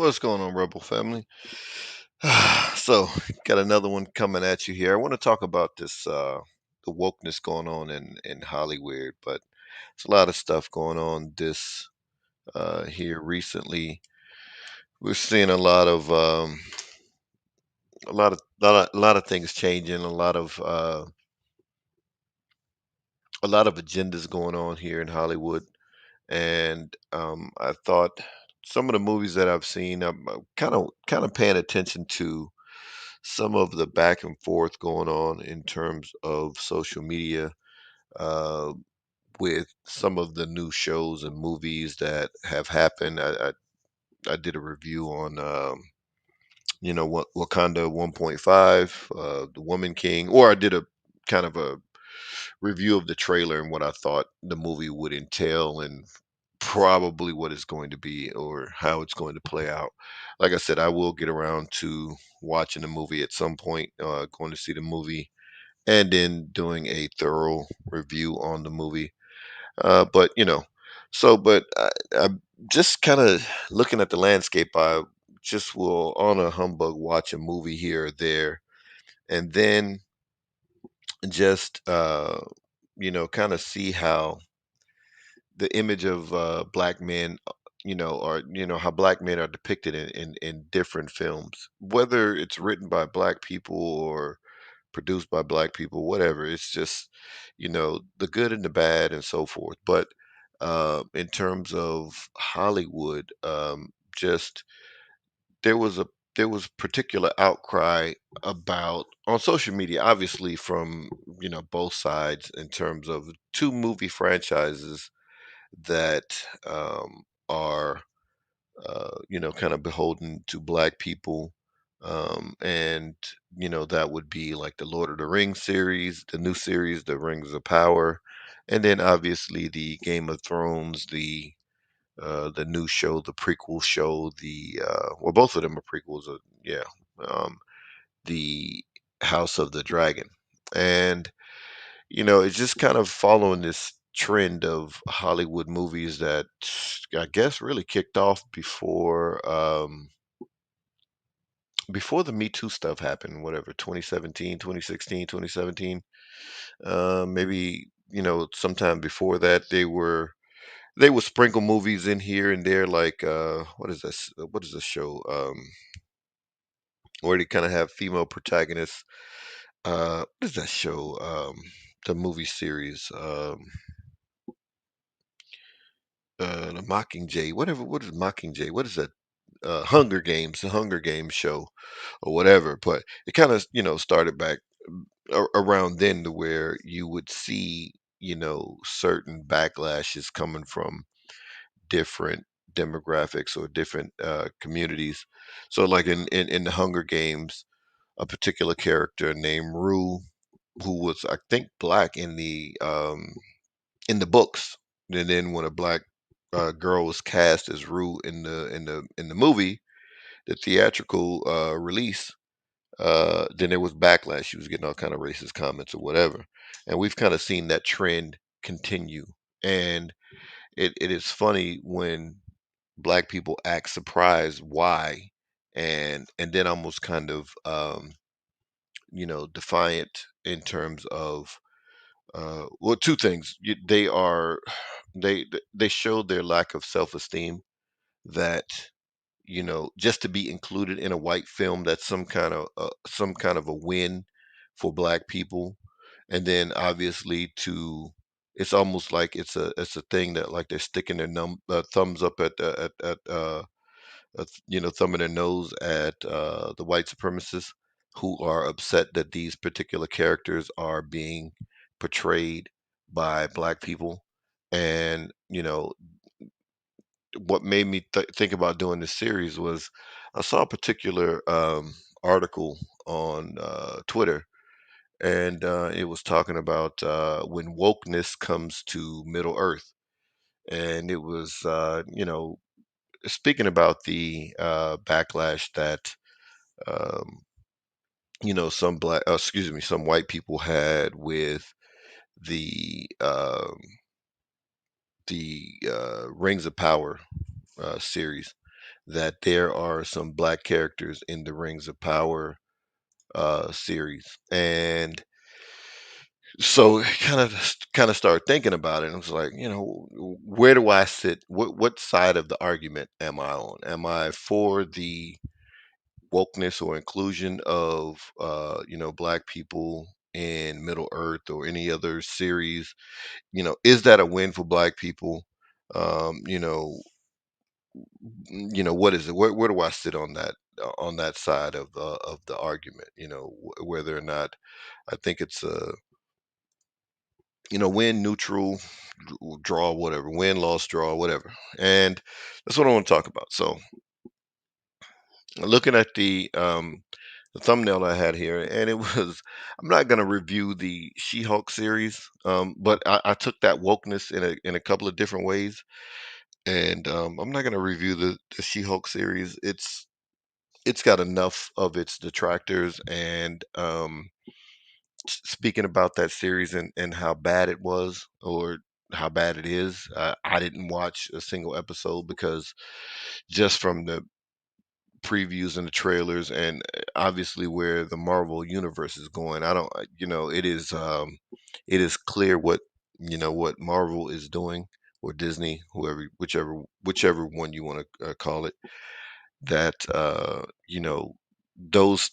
What's going on, Rebel family? So, got another one coming at you here. I want to talk about this the wokeness going on in Hollywood, but there's a lot of stuff going on this here recently. We're seeing a lot of things changing, a lot of agendas going on here in Hollywood, and I thought some of the movies that I've seen, I'm kind of paying attention to some of the back and forth going on in terms of social media uh, with some of the new shows and movies that have happened. I did a review on, Wakanda 1.5, The Woman King, or I did a kind of a review of the trailer and what I thought the movie would entail and probably what it's going to be or how it's going to play out. Like I said, I will get around to watching the movie at some point, going to see the movie and then doing a thorough review on the movie. But I'm just kind of looking at the landscape. I just will on a humbug watch a movie here or there, and then just kind of see how the image of black men, or how black men are depicted in different films, whether it's written by black people or produced by black people, whatever. It's just, the good and the bad and so forth. But in terms of Hollywood, just there was a there was particular outcry about on social media, obviously from both sides in terms of two movie franchises that are kind of beholden to black people. And that would be like the Lord of the Rings series, the new series, The Rings of Power, and then obviously the Game of Thrones, the new show, the prequel show, well, both of them are prequels. Yeah, um, the House of the Dragon, and it's just kind of following this trend of Hollywood movies that I guess really kicked off before the Me Too stuff happened, whatever, 2017, 2016, 2017. Maybe, sometime before that they would sprinkle movies in here and there like what is this show? Where they kind of have female protagonists. What is that show? The movie series. The Mockingjay, whatever. What is Mockingjay? What is that? Hunger Games, the Hunger Games show, or whatever. But it kind of, started back around then to where you would see, certain backlashes coming from different demographics or different communities. So, like in the Hunger Games, a particular character named Rue, who was, I think, black in the books. And then when a black girl was cast as Rue in the movie, the theatrical release, then there was backlash. She was getting all kind of racist comments or whatever, and we've kind of seen that trend continue. And it is funny when black people act surprised why, and then almost kind of defiant in terms of well, two things. They show their lack of self-esteem that just to be included in a white film, that's some kind of a win for black people. And then obviously it's almost like it's a thing that like they're sticking their thumbs up thumbing their nose at the white supremacists who are upset that these particular characters are being portrayed by black people. And what made me think about doing this series was I saw a particular article on Twitter, and it was talking about when wokeness comes to Middle Earth, and it was speaking about the backlash that um, some white people had with the Rings of Power series that there are some black characters in the Rings of Power series. And so kind of started thinking about it. And I was like, where do I sit? What side of the argument am I on? Am I for the wokeness or inclusion of black people in Middle Earth or any other series? Is that a win for black people? Um, you know, what is it? Where do I sit on that side of the argument? Whether or not I think it's a win, neutral, draw, whatever, win, loss, draw, whatever. And that's what I want to talk about. So, looking at the thumbnail I had here, and it was, I'm not going to review the She-Hulk series, but I took that wokeness in a couple of different ways, and I'm not going to review the She-Hulk series. It's got enough of its detractors, and speaking about that series and how bad it was, or how bad it is, I didn't watch a single episode because just from the previews and the trailers, and obviously where the Marvel universe is going, I don't, it is clear what Marvel is doing, or Disney, whoever, whichever one you want to call it, that those,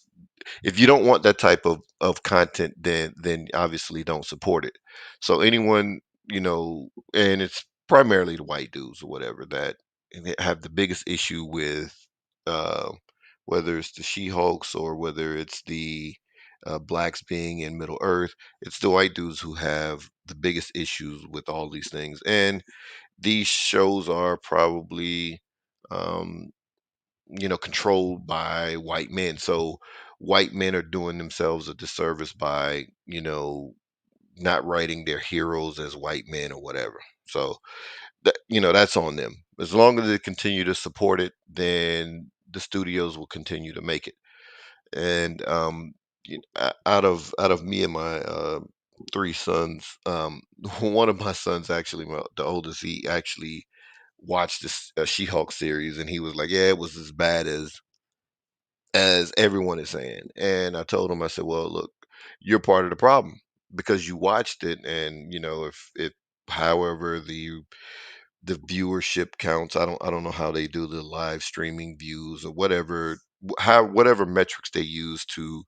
if you don't want that type of content, then obviously don't support it. So anyone, and it's primarily the white dudes or whatever that have the biggest issue with, uh, whether it's the She-Hulks or whether it's the blacks being in Middle Earth. It's the white dudes who have the biggest issues with all these things, and these shows are probably um, controlled by white men. So white men are doing themselves a disservice by, not writing their heroes as white men or whatever. So that's on them. As long as they continue to support it, then the studios will continue to make it. And out of me and my three sons, one of my sons actually, the oldest, he actually watched this She-Hulk series, and he was like, "Yeah, it was as bad as everyone is saying." And I told him, I said, "Well, look, you're part of the problem because you watched it, and if however the viewership counts, I don't know how they do the live streaming views or whatever, how whatever metrics they use to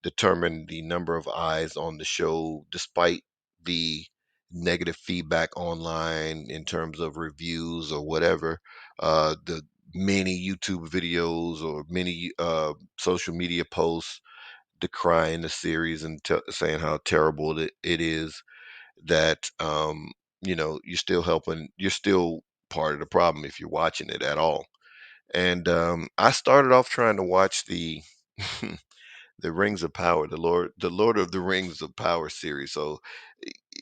determine the number of eyes on the show, despite the negative feedback online in terms of reviews or whatever, the many YouTube videos or many social media posts decrying the series and saying how terrible it is, that you're still part of the problem if you're watching it at all. And I started off trying to watch the the Rings of Power, the Lord of the Rings of Power series. So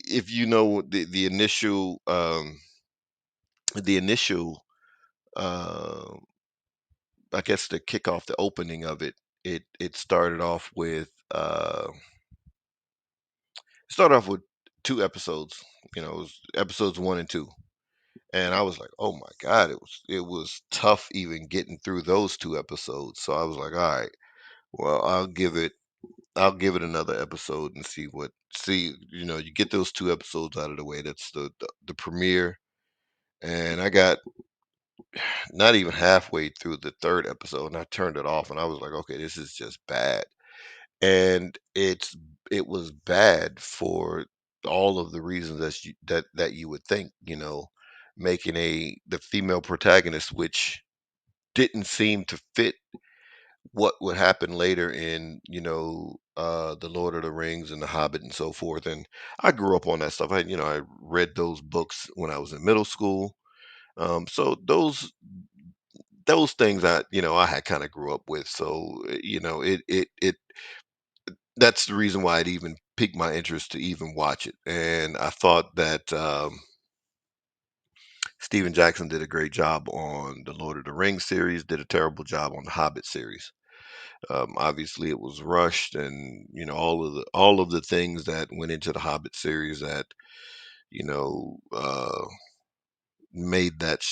if you know the initial uh I guess the kickoff, the opening of it, it started off with two episodes. It was episodes 1 and 2. And I was like, "Oh my God, it was tough even getting through those two episodes." So I was like, "All right, well, I'll give it another episode and you get those two episodes out of the way. That's the premiere." And I got not even halfway through the third episode, and I turned it off, and I was like, "Okay, this is just bad." And it was bad for all of the reasons that you would think, making the female protagonist, which didn't seem to fit what would happen later in, the Lord of the Rings and the Hobbit and so forth. And I grew up on that stuff. I read those books when I was in middle school. So those things I had kind of grew up with. So it that's the reason why it even piqued my interest to even watch it. And I thought that Steven Jackson did a great job on the Lord of the Rings series, did a terrible job on the Hobbit series. Obviously, it was rushed, and all of the things that went into the Hobbit series that you know uh, made that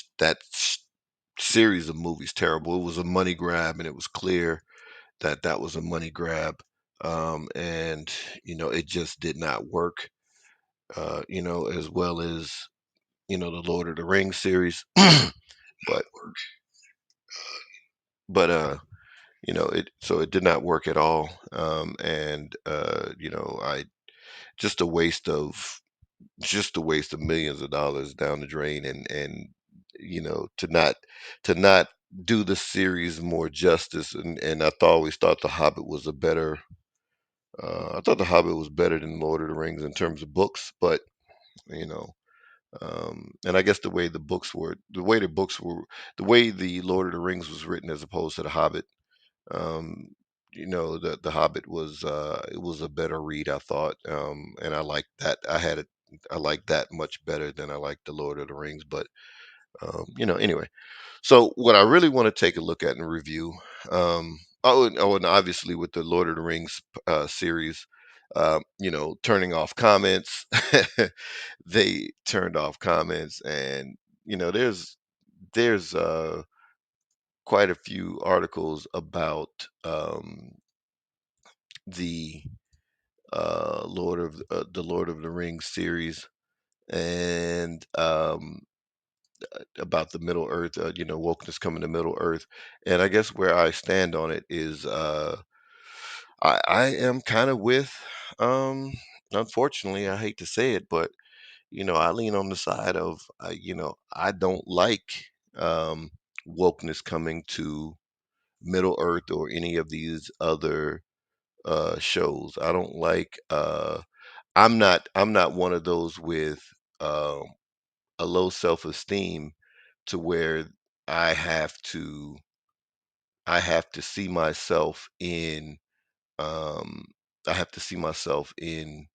series of movies terrible. It was a money grab, and it was clear that that was a money grab. And it just did not work. As well as the Lord of the Rings series, but it so it did not work at all. And I just a waste of millions of dollars down the drain, and to not do the series more justice. And always thought The Hobbit was a better I thought The Hobbit was better than Lord of the Rings in terms of books, but you know and I guess the way the Lord of the Rings was written as opposed to The Hobbit. um the Hobbit was it was a better read, I thought. And I liked that. I liked that much better than I liked the Lord of the Rings. But anyway, so what I really want to take a look at and review, and obviously with the Lord of the Rings series, turning off comments. They turned off comments, and there's quite a few articles about the the Lord of the Rings series, and about the Middle Earth, wokeness coming to Middle Earth. And I guess where I stand on it is, I am kind of with, um, unfortunately, I hate to say it, but I lean on the side of, I don't like wokeness coming to Middle Earth or any of these other shows. I don't like. I'm not one of those with um a low self-esteem to where I have to I have to see myself in um I have to see myself in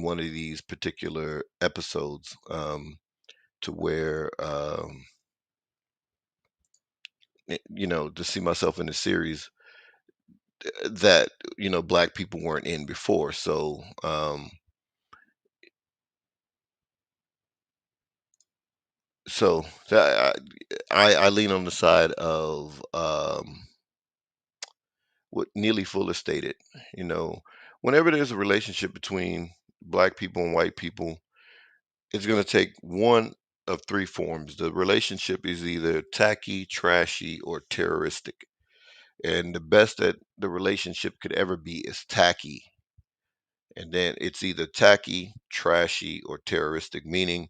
one of these particular episodes, to where to see myself in a series that black people weren't in before. So I lean on the side of what Neely Fuller stated. You know, whenever there's a relationship between black people and white people, it's going to take one of three forms. The relationship is either tacky, trashy, or terroristic. And the best that the relationship could ever be is tacky. And then it's either tacky, trashy, or terroristic, meaning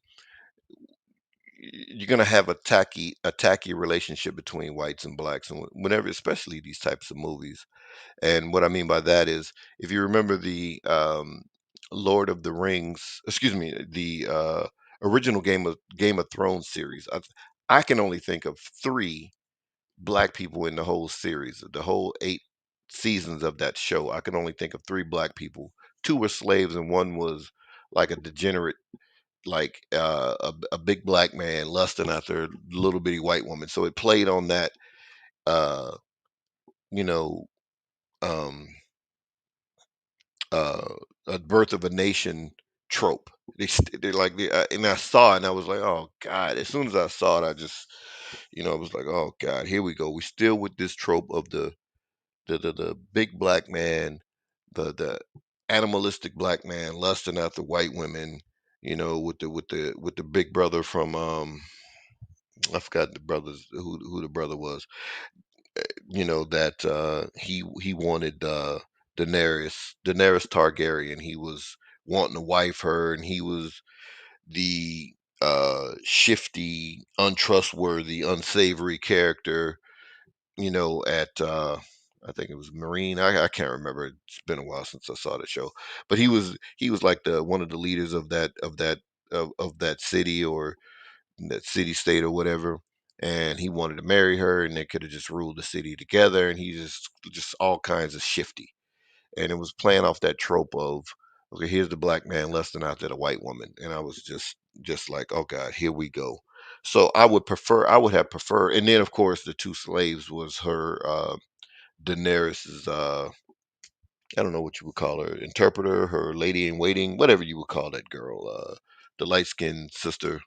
you're going to have a tacky relationship between whites and blacks, and whenever, especially these types of movies. And what I mean by that is, if you remember the Lord of the Rings, excuse me, the original Game of Thrones series, I can only think of three black people in the whole series, the whole 8 seasons of that show. I can only think of three black people. Two were slaves, and one was like a degenerate, like a big black man lusting after a little bitty white woman. So it played on that, uh, you know, um, uh, a birth of a nation trope. They're like, and I saw it, and I was like, oh God. As soon as I saw it, I just, I was like, oh God, here we go. We still with this trope of the big black man, the animalistic black man lusting after white women. With the big brother from, I forgot the brothers, who the brother was. That he wanted Daenerys Targaryen. He was wanting to wife her, and he was the shifty, untrustworthy, unsavory character. At I think it was Marine. I can't remember. It's been a while since I saw the show, but he was like the one of the leaders of that city, or that city state, or whatever. And he wanted to marry her, and they could have just ruled the city together. And he just all kinds of shifty. And it was playing off that trope of, okay, here's the black man lusting after the white woman. And I was just like, oh God, here we go. So I would have preferred. And then of course the two slaves was her, Daenerys's, I don't know what you would call her, interpreter, her lady in waiting, whatever you would call that girl, the light skinned sister,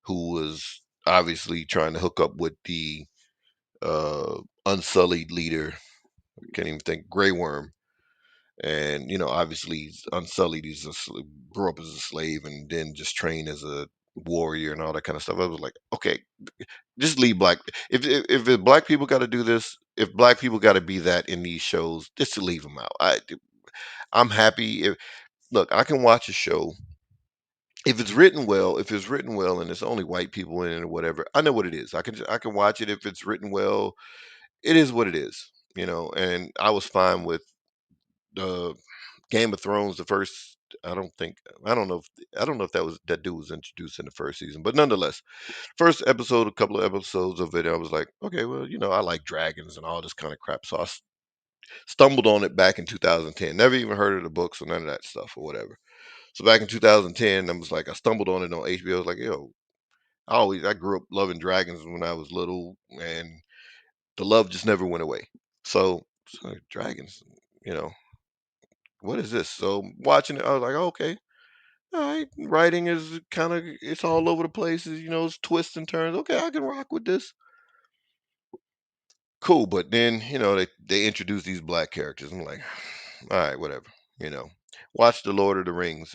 who was obviously trying to hook up with the unsullied leader. Can't even think Grey Worm. And obviously he's unsullied. He's grew up as a slave and then just trained as a warrior and all that kind of stuff. I was like, okay, just leave black. If black people got to do this, if black people got to be that in these shows, just to leave them out. I'm happy. If Look, I can watch a show if it's written well. If it's written well and it's only white people in it or whatever, I know what it is. I can watch it if it's written well. It is what it is. And I was fine with the Game of Thrones, the first. I don't think I don't know if that dude was introduced in the first season, but nonetheless, first episode, a couple of episodes of it, I was like, okay, well, I like dragons and all this kind of crap, so stumbled on it back in 2010. Never even heard of the books or none of that stuff or whatever. So back in 2010, I was like, I stumbled on it on HBO. I was like, yo, I grew up loving dragons when I was little, and the love just never went away. So dragons, you know, what is this? So watching it, I was like, oh, okay, all right. Writing is it's all over the place. It's twists and turns. Okay, I can rock with this. Cool, but then they introduce these black characters. I'm like, all right, whatever. You know, watch the Lord of the Rings.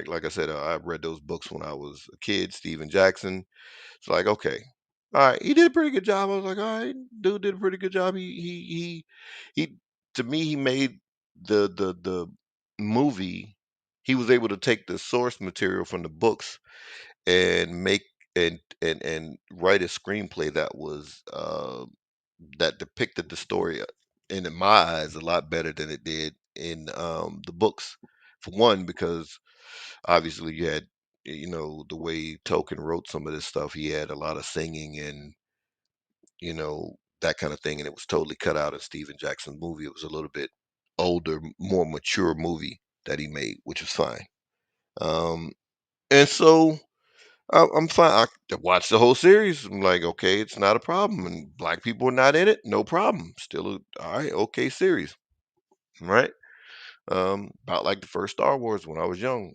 Like I said, I read those books when I was a kid. Stephen Jackson. It's like, okay, all right, he did a pretty good job. I was like, all right, dude did a pretty good job. He to me, he made the movie. He was able to take the source material from the books and make and write a screenplay that depicted the story, and in my eyes, a lot better than it did in the books. For one, because obviously you had, the way Tolkien wrote some of this stuff, he had a lot of singing and that kind of thing, and it was totally cut out of Stephen Jackson's movie. It was a little bit older, more mature movie that he made, which was fine. Um, and so I'm fine. I watched the whole series. I'm like, okay, it's not a problem, and black people are not in it, no problem. Still, all right, okay series, right? About like the first Star Wars when I was young.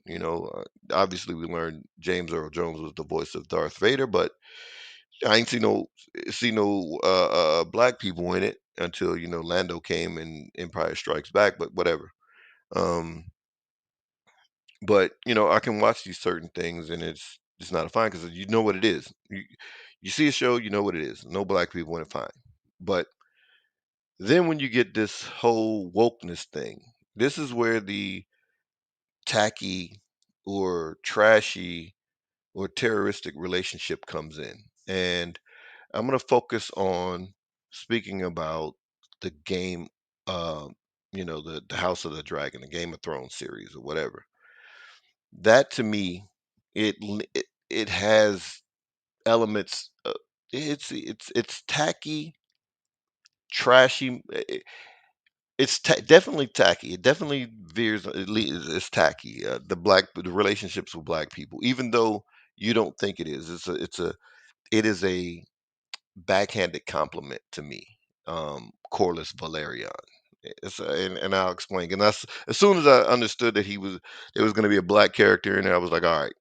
Obviously we learned James Earl Jones was the voice of Darth Vader, but I ain't see no black people in it until Lando came in Empire Strikes Back. But whatever. Um, but I can watch these certain things, and it's not a fine because you know what it is. You see a show, you know what it is. No black people in it, fine. But then when you get this whole wokeness thing, this is where the tacky or trashy or terroristic relationship comes in. And I'm going to focus on speaking about the game, uh, the House of the Dragon, the Game of Thrones series or whatever. That to me, it has elements. It's tacky, trashy. It's definitely tacky. It definitely veers. It's tacky. The relationships with black people, even though you don't think it is. It is a backhanded compliment to me. Corliss Valerian. And I'll explain. And that's as soon as I understood that there was going to be a black character in there, I was like, all right,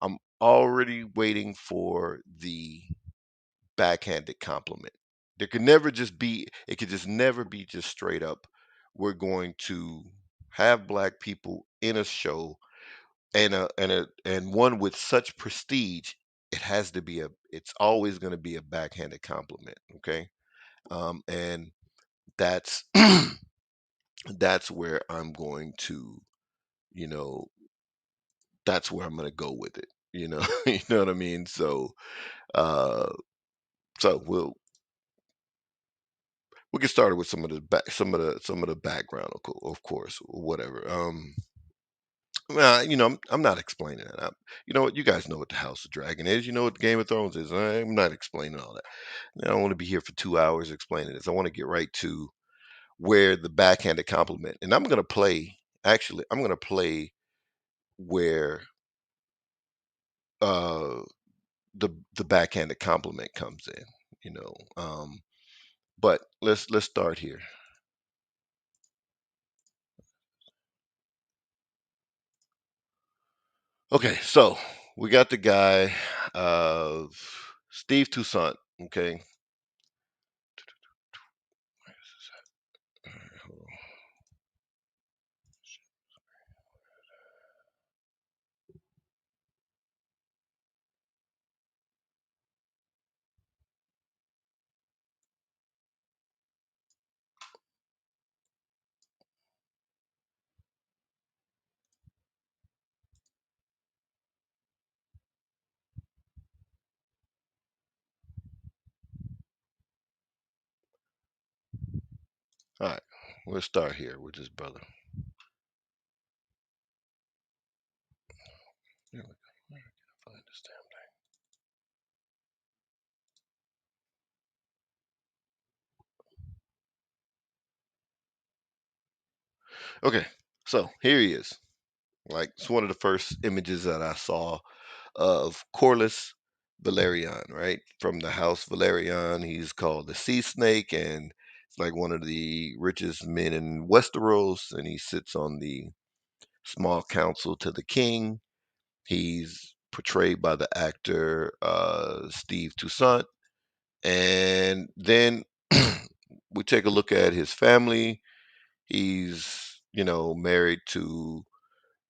I'm already waiting for the backhanded compliment. There could never just be. It could just never be just straight up. We're going to have black people in a show and one with such prestige. It has to be it's always going to be a backhanded compliment. Okay. And that's that's where I'm going to, you know, that's where I'm going to go with it. You know what I mean? Uh, so we'll get started with some of the background, of course, whatever. Well, I'm not explaining it. You know what? You guys know what the House of Dragon is. You know what Game of Thrones is. I'm not explaining all that. I don't want to be here for 2 hours explaining this. I want to get right to where the backhanded compliment, and I'm going to play. Actually, I'm going to play where uh, the backhanded compliment comes in. You know, but let's start here. Okay, so we got the guy. Uh, Steve Toussaint. Okay. All right. We'll start here with this brother. Here we go. Where can I find this damn thing? Okay. So here he is. Like it's one of the first images that I saw of Corlys Valerian, right? From the House Valerian. He's called the Sea Snake, and it's like one of the richest men in Westeros, and he sits on the small council to the king. He's portrayed by the actor Steve Toussaint. And then we take a look at his family. He's, married to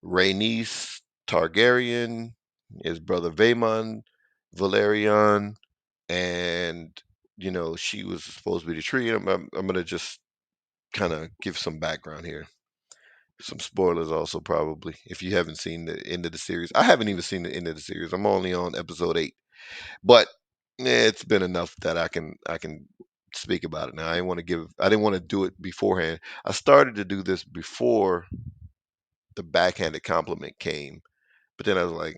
Rhaenys Targaryen, his brother Vaemon Valerian, and she was supposed to be the tree. I'm gonna just kind of give some background here, some spoilers also probably if you haven't seen the end of the series. I haven't even seen the end of the series. I'm only on episode 8, but it's been enough that I can speak about it now. I didn't want to do it beforehand. I started to do this before the backhanded compliment came. But then I was like,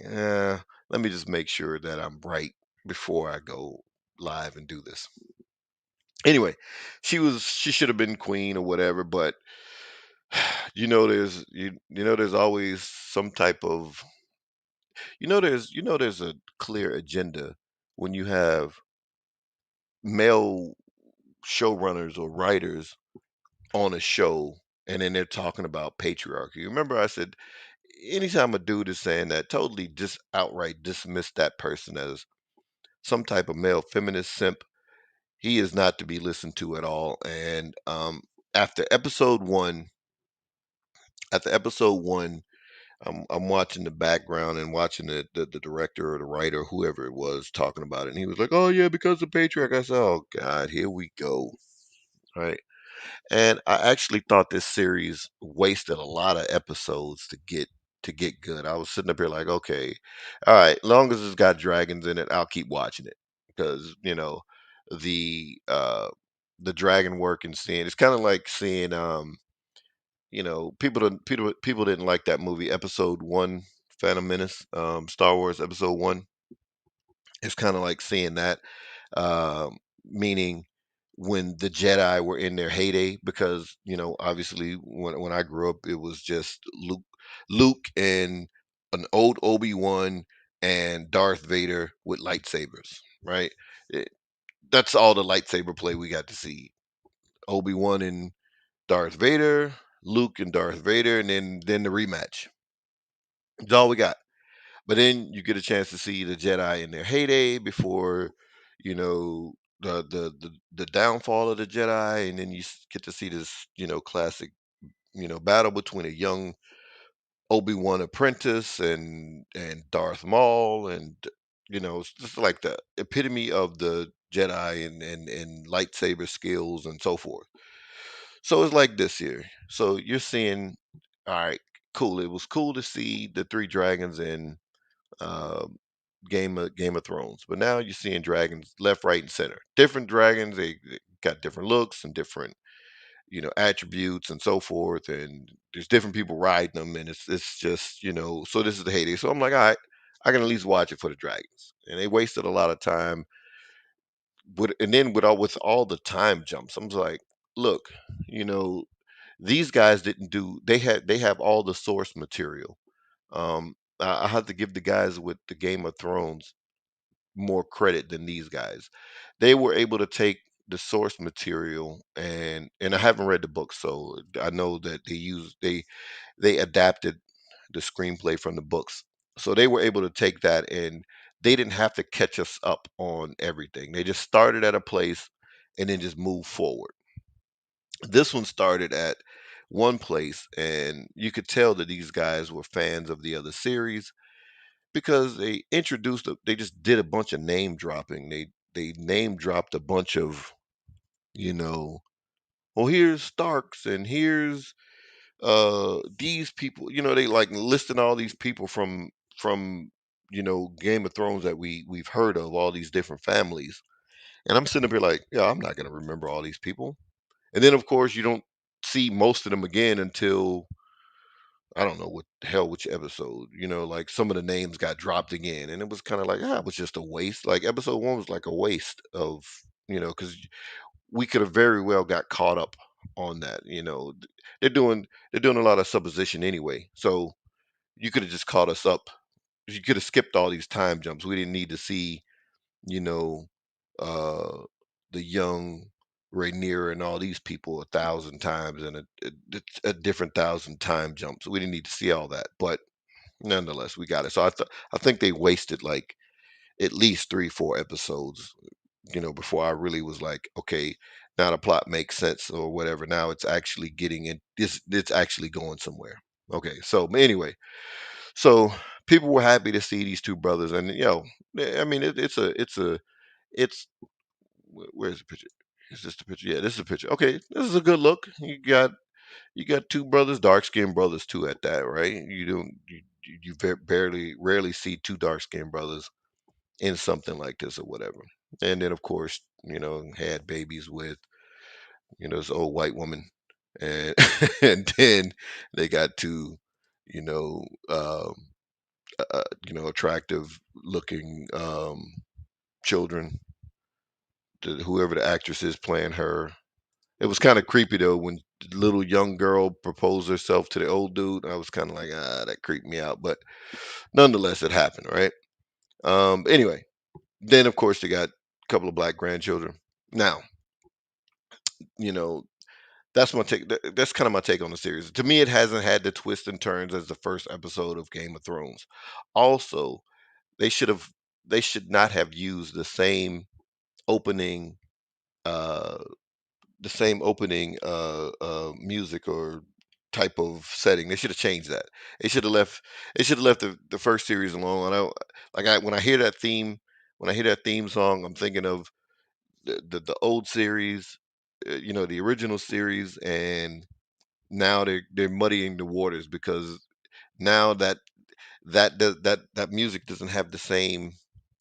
let me just make sure that I'm right before I go live and do this. Anyway, she should have been queen or whatever, but there's always some type of there's a clear agenda when you have male showrunners or writers on a show and then they're talking about patriarchy. Remember I said anytime a dude is saying that, totally just outright dismiss that person as some type of male feminist simp. He is not to be listened to at all. And after episode one, after episode one, I'm watching the background and watching the director or the writer, whoever it was, talking about it. And he was like, "Oh yeah, because of patriarch." I said, "Oh God, here we go." Right. And I actually thought this series wasted a lot of episodes to get good. I was sitting up here like, okay, all right, long as it's got dragons in it, I'll keep watching it because the uh the dragon work and seeing it's kind of like seeing people didn't like that movie Episode One, Phantom Menace, Star Wars Episode One. It's kind of like seeing that meaning when the Jedi were in their heyday, because obviously when I grew up, it was just Luke and an old Obi-Wan and Darth Vader with lightsabers, right? It- that's all the lightsaber play we got to see. Obi-Wan and Darth Vader, Luke and Darth Vader, and then the rematch. That's all we got. But then you get a chance to see the Jedi in their heyday before, the downfall of the Jedi, and then get to see this, classic, battle between a young Obi-Wan apprentice and Darth Maul, and it's just like the epitome of the Jedi and lightsaber skills and so forth. So it's like this here. So you're seeing, all right, cool. It was cool to see the three dragons in uh, Game of Thrones. But now you're seeing dragons left, right, and center. Different dragons, they got different looks and different, attributes and so forth. And there's different people riding them, and it's just, so this is the heyday. So I'm like, all right, I can at least watch it for the dragons. And they wasted a lot of time and then with all the time jumps, I'm just like, look, you know, these guys didn't do they have all the source material. I have to give the guys with the Game of Thrones more credit than these guys. They were able to take the source material, and I haven't read the book, so I know that they adapted the screenplay from the books. So they were able to take that and they didn't have to catch us up on everything. They just started at a place and then just moved forward. This one started at one place, and you could tell that these guys were fans of the other series because they just did a bunch of name dropping. They name dropped a bunch of, you know, well, here's Starks and here's these people, they like listing all these people from Game of Thrones that we've heard of, all these different families. And I'm sitting up here like, yeah, I'm not gonna remember all these people. And then of course you don't see most of them again until I don't know what the hell which episode, like some of the names got dropped again. And it was kind of like, it was just a waste. Like episode one was like a waste of, because we could have very well got caught up on that. They're doing a lot of supposition anyway. So you could have just caught us up. You could have skipped all these time jumps. We didn't need to see, you know, uh the young Rhaenyra and all these people 1,000 times and a different 1,000 time jumps. We didn't need to see all that. But nonetheless, we got it. So I think they wasted like at least 3, 4 episodes, before I really was like, okay, now the plot makes sense or whatever. Now it's actually getting in. It's actually going somewhere. Okay, so but anyway, so people were happy to see these two brothers, and I mean, it's where's the picture? Is this the picture? Yeah, this is the picture. Okay, this is a good look. You got two brothers, dark skinned brothers too at that, right? You don't you barely rarely see two dark skinned brothers in something like this or whatever. And then of course, had babies with, this old white woman. And and then they got two, you know, attractive looking children. Whoever the actress is playing her. It was kind of creepy though when the little young girl proposed herself to the old dude. I was kind of like, that creeped me out. But nonetheless, it happened, right? Anyway, then of course they got a couple of black grandchildren. Now, you know, that's my take. That's kind of my take on the series. To me, it hasn't had the twists and turns as the first episode of Game of Thrones. Also, they should have they should not have used opening uh music or type of setting. They should have changed that. They should have left the first series alone. I don't like I when I hear that theme song, I'm thinking of the old series, the original series, and now they're muddying the waters because now that music doesn't have the same.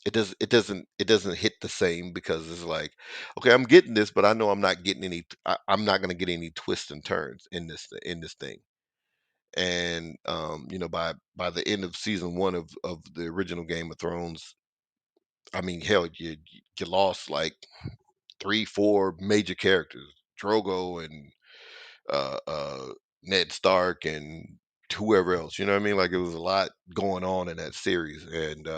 It doesn't hit the same because it's like, okay, I'm getting this, but I know I'm not getting I'm not going to get any twists and turns in this thing. And by the end of season one of the original Game of Thrones, I mean, hell, you lost like 3, 4 major characters, Drogo and Ned Stark and whoever else. You know what I mean? Like it was a lot going on in that series, and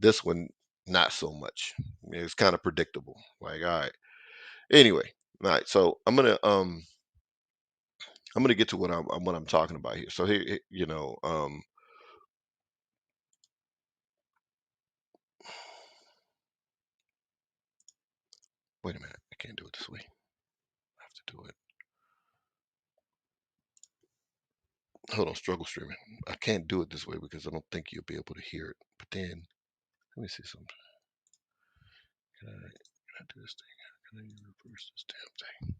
this one not so much. It's kind of predictable. Like, all right. Anyway, all right. So I'm gonna get to what I'm talking about here. So here, wait a minute. I can't do it this way. I have to do it. Hold on, struggle streaming. I can't do it this way because I don't think you'll be able to hear it. But then let me see something. Can I do this thing? Can I reverse this damn thing?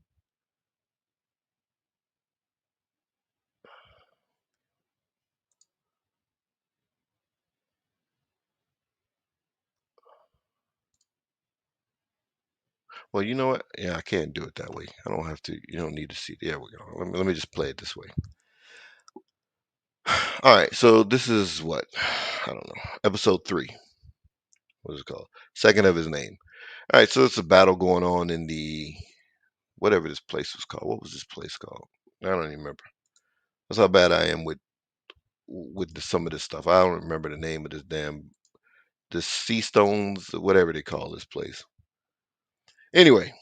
Well, you know what? Yeah, I can't do it that way. I don't have to. You don't need to see. There we go. Let me just play it this way. All right. So this is what I don't know. Episode 3. What is it called? Second of his name. All right. So it's a battle going on in the whatever this place was called. What was this place called? I don't even remember. That's how bad I am with some of this stuff. I don't remember the name of this damn the Sea Stones, whatever they call this place. Anyway,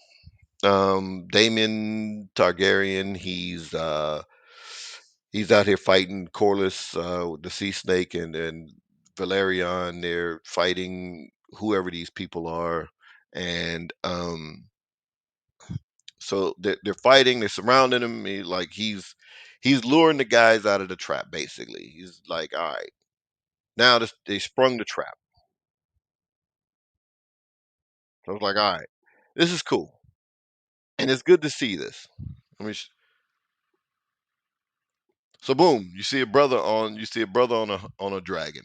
Damon Targaryen, he's out here fighting Corlys, the sea snake, and Valerian. They're fighting whoever these people are, and so they're fighting. They're surrounding him. He's luring the guys out of the trap. Basically, he's like, all right, now they sprung the trap. So I was like, all right, this is cool, and it's good to see this. I mean, so boom, you see a brother on a dragon.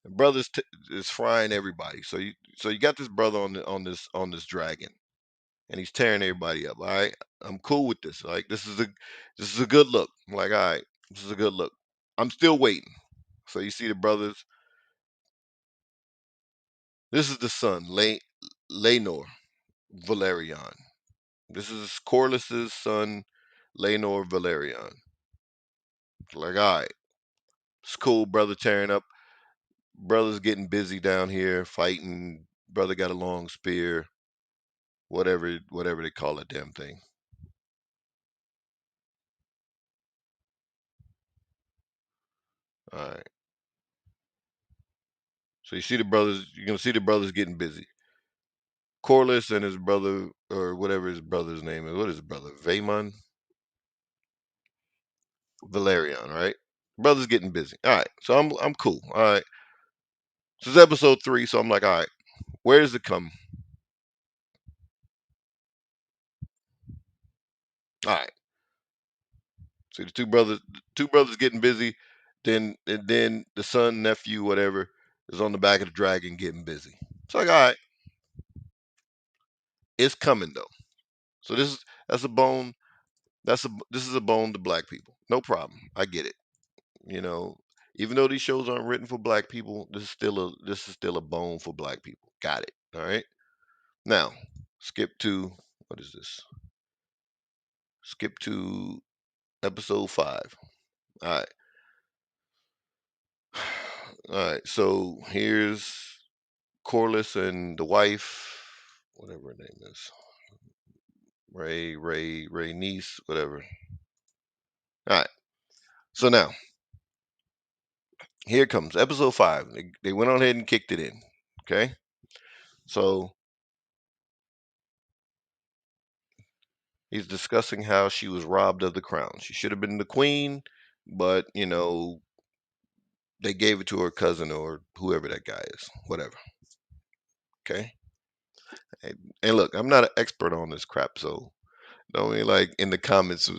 The is frying everybody. So you got this brother on this dragon, and he's tearing everybody up. All right, I'm cool with this. Like this is a good look. I'm like, all right, this is a good look. I'm still waiting. So you see the brothers. This is the son, Lenor Valerian. This is Corliss's son, Lenor Valerian. Like, all right, it's cool, brother tearing up. Brother's getting busy down here fighting. Brother got a long spear, whatever they call that damn thing. All right. So you're gonna see the brothers getting busy. Corliss and his brother, or whatever his brother's name is. What is his brother? Vaemon Valerian, right? Brother's getting busy. All right. So I'm cool. All right. This is episode 3, so I'm like, all right, where does it come? All right. See two brothers getting busy, then the son, nephew, whatever, is on the back of the dragon getting busy. It's like, all right, it's coming though. So that's a bone. This is a bone to black people. No problem. I get it. You know, even though these shows aren't written for black people, this is still a bone for black people. Got it. All right. Now, skip to what is this? Skip to episode 5. All right. All right. So here's Corliss and the wife, whatever her name is, Ray niece, whatever. All right. So now here comes episode 5. They went on ahead and kicked it in. Okay. So he's discussing how she was robbed of the crown. She should have been the queen, but they gave it to her cousin or whoever that guy is, whatever. Okay. And look, I'm not an expert on this crap, so don't be like in the comments,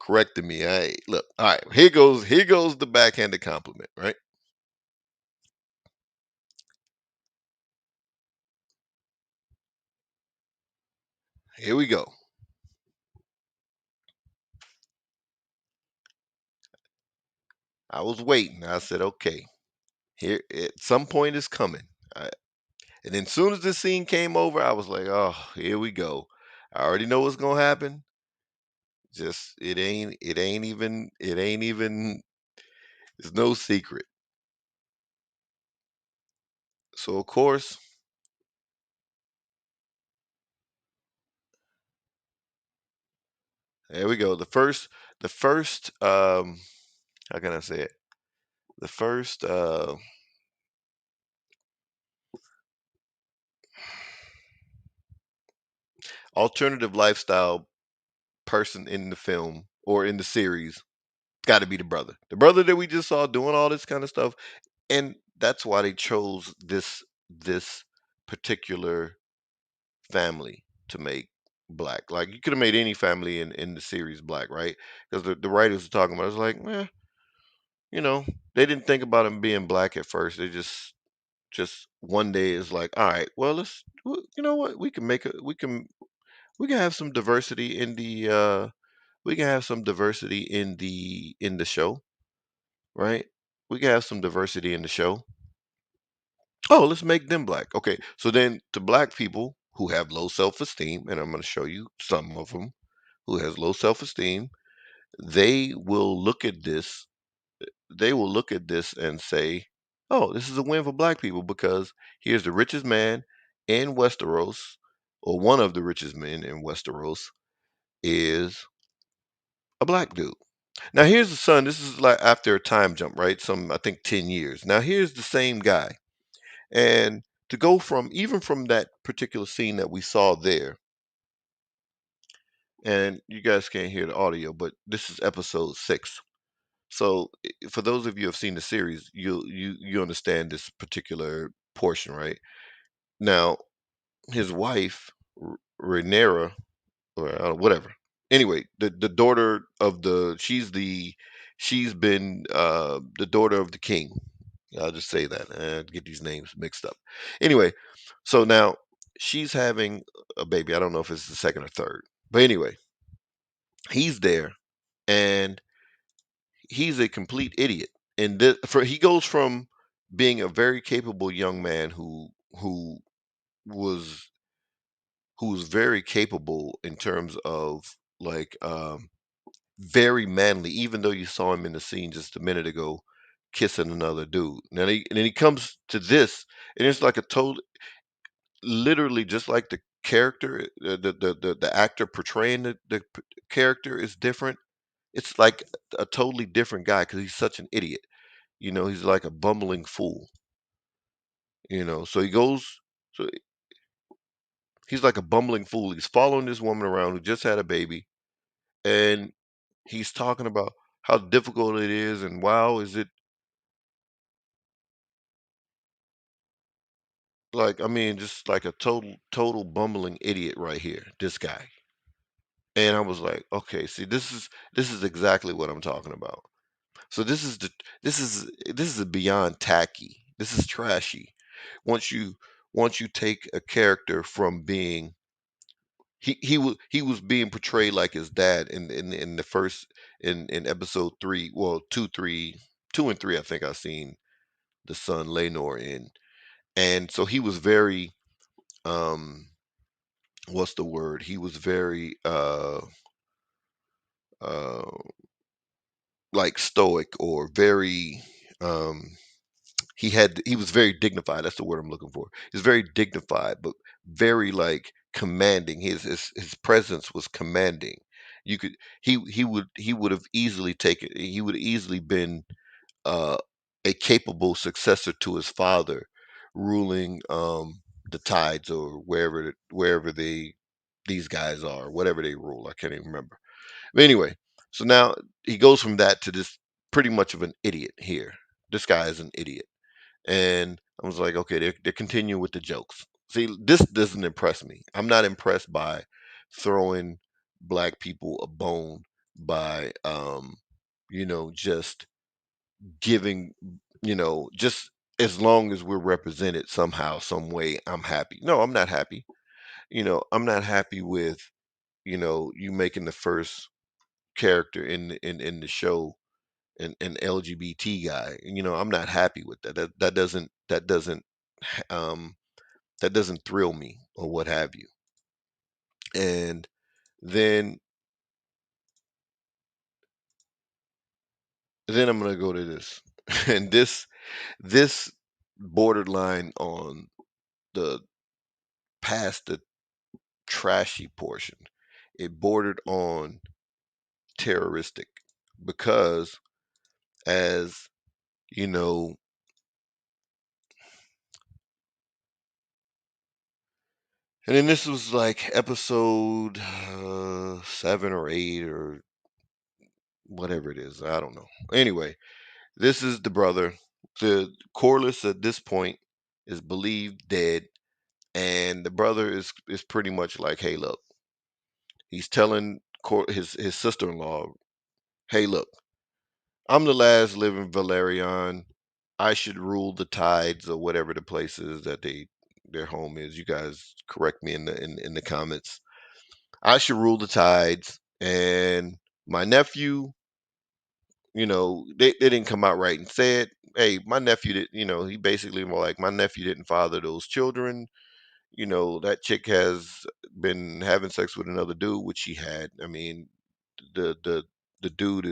correcting me. I look. All right, here goes the backhanded compliment. Right here we go. I was waiting. I said, okay, here at some point it's coming. I, and then as soon as this scene came over, I was like, oh, here we go. I already know what's gonna happen. Just it ain't even it's no secret. So of course, there we go. The first how can I say it? The first alternative lifestyle person in the film or in the series got to be the brother. The brother that we just saw doing all this kind of stuff, and that's why they chose this particular family to make black. Like you could have made any family in the series black, right? Because the writers were talking about it was like, you know, they didn't think about him being black at first. They just one day is like, all right, well you know what, we can have some diversity in the we can have some diversity in the show, right? We can have some diversity in the show. Oh, let's make them black. Okay, so then to black people who have low self-esteem, and I'm going to show you some of them who has low self-esteem, they will look at this. They will look at this and say, "Oh, this is a win for black people because here's the richest man in Westeros, or one of the richest men in Westeros is a black dude." Now here's the son. This is like after a time jump, right? Some I think 10 years. Now here's the same guy. And to go from even from that particular scene that we saw there, and you guys can't hear the audio, but this is episode 6. So for those of you who have seen the series, you understand this particular portion, right? Now his wife, Rhaenyra, or whatever. Anyway, the daughter of the she's been the daughter of the king. I'll just say that and get these names mixed up. Anyway, so now she's having a baby. I don't know if it's the second or third, but anyway, he's there and he's a complete idiot. And he goes from being a very capable young man was who was very capable in terms of like very manly, even though you saw him in the scene just a minute ago kissing another dude. Now and then he comes to this, and it's like a total, literally just like the character, the actor portraying character is different. It's like a totally different guy because he's such an idiot. He's like a bumbling fool. So he goes. So he's like a bumbling fool. He's following this woman around who just had a baby, and he's talking about how difficult it is, and wow, is it like, I mean, just like a total bumbling idiot right here, this guy. And I was like, okay, see, this is exactly what I'm talking about. So this is a beyond tacky. This is trashy. Once you once you take a character from being he was being portrayed like his dad in the first in episode 3, well, 2 and 3, I think I've seen the son Lenor in. And so he was very um what's the word? He was very uh like stoic, or very um he was very dignified. That's the word I'm looking for. He's very dignified, but very like commanding. His presence was commanding. You could he would have easily taken he would have easily been uh a capable successor to his father, ruling the tides, or wherever these guys are, whatever they rule. I can't even remember. But anyway, so now he goes from that to this pretty much of an idiot here. This guy is an idiot. And I was like, okay, they're continuing with the jokes. See, this doesn't impress me. I'm not impressed by throwing black people a bone by just giving, just as long as we're represented somehow, some way, I'm happy. No, I'm not happy. I'm not happy with, you making the first character in the show an LGBT guy. I'm not happy with that. Um that doesn't thrill me, or what have you. And then I'm gonna go to this. And this borderline on the past the trashy portion. It bordered on terroristic, because as you know, and then this was like episode 7 or 8, or whatever it is. I don't know. Anyway, this is the brother. The Corliss at this point is believed dead, and the brother is pretty much like, hey, look, he's telling his sister-in-law, hey, look, I'm the last living Valerian. I should rule the tides, or whatever the place is that their home is. You guys correct me in the comments. I should rule the tides, and my nephew, they didn't come out right and say it. Hey, my nephew did, he basically more like, my nephew didn't father those children. That chick has been having sex with another dude, which she had. I mean, the the the dude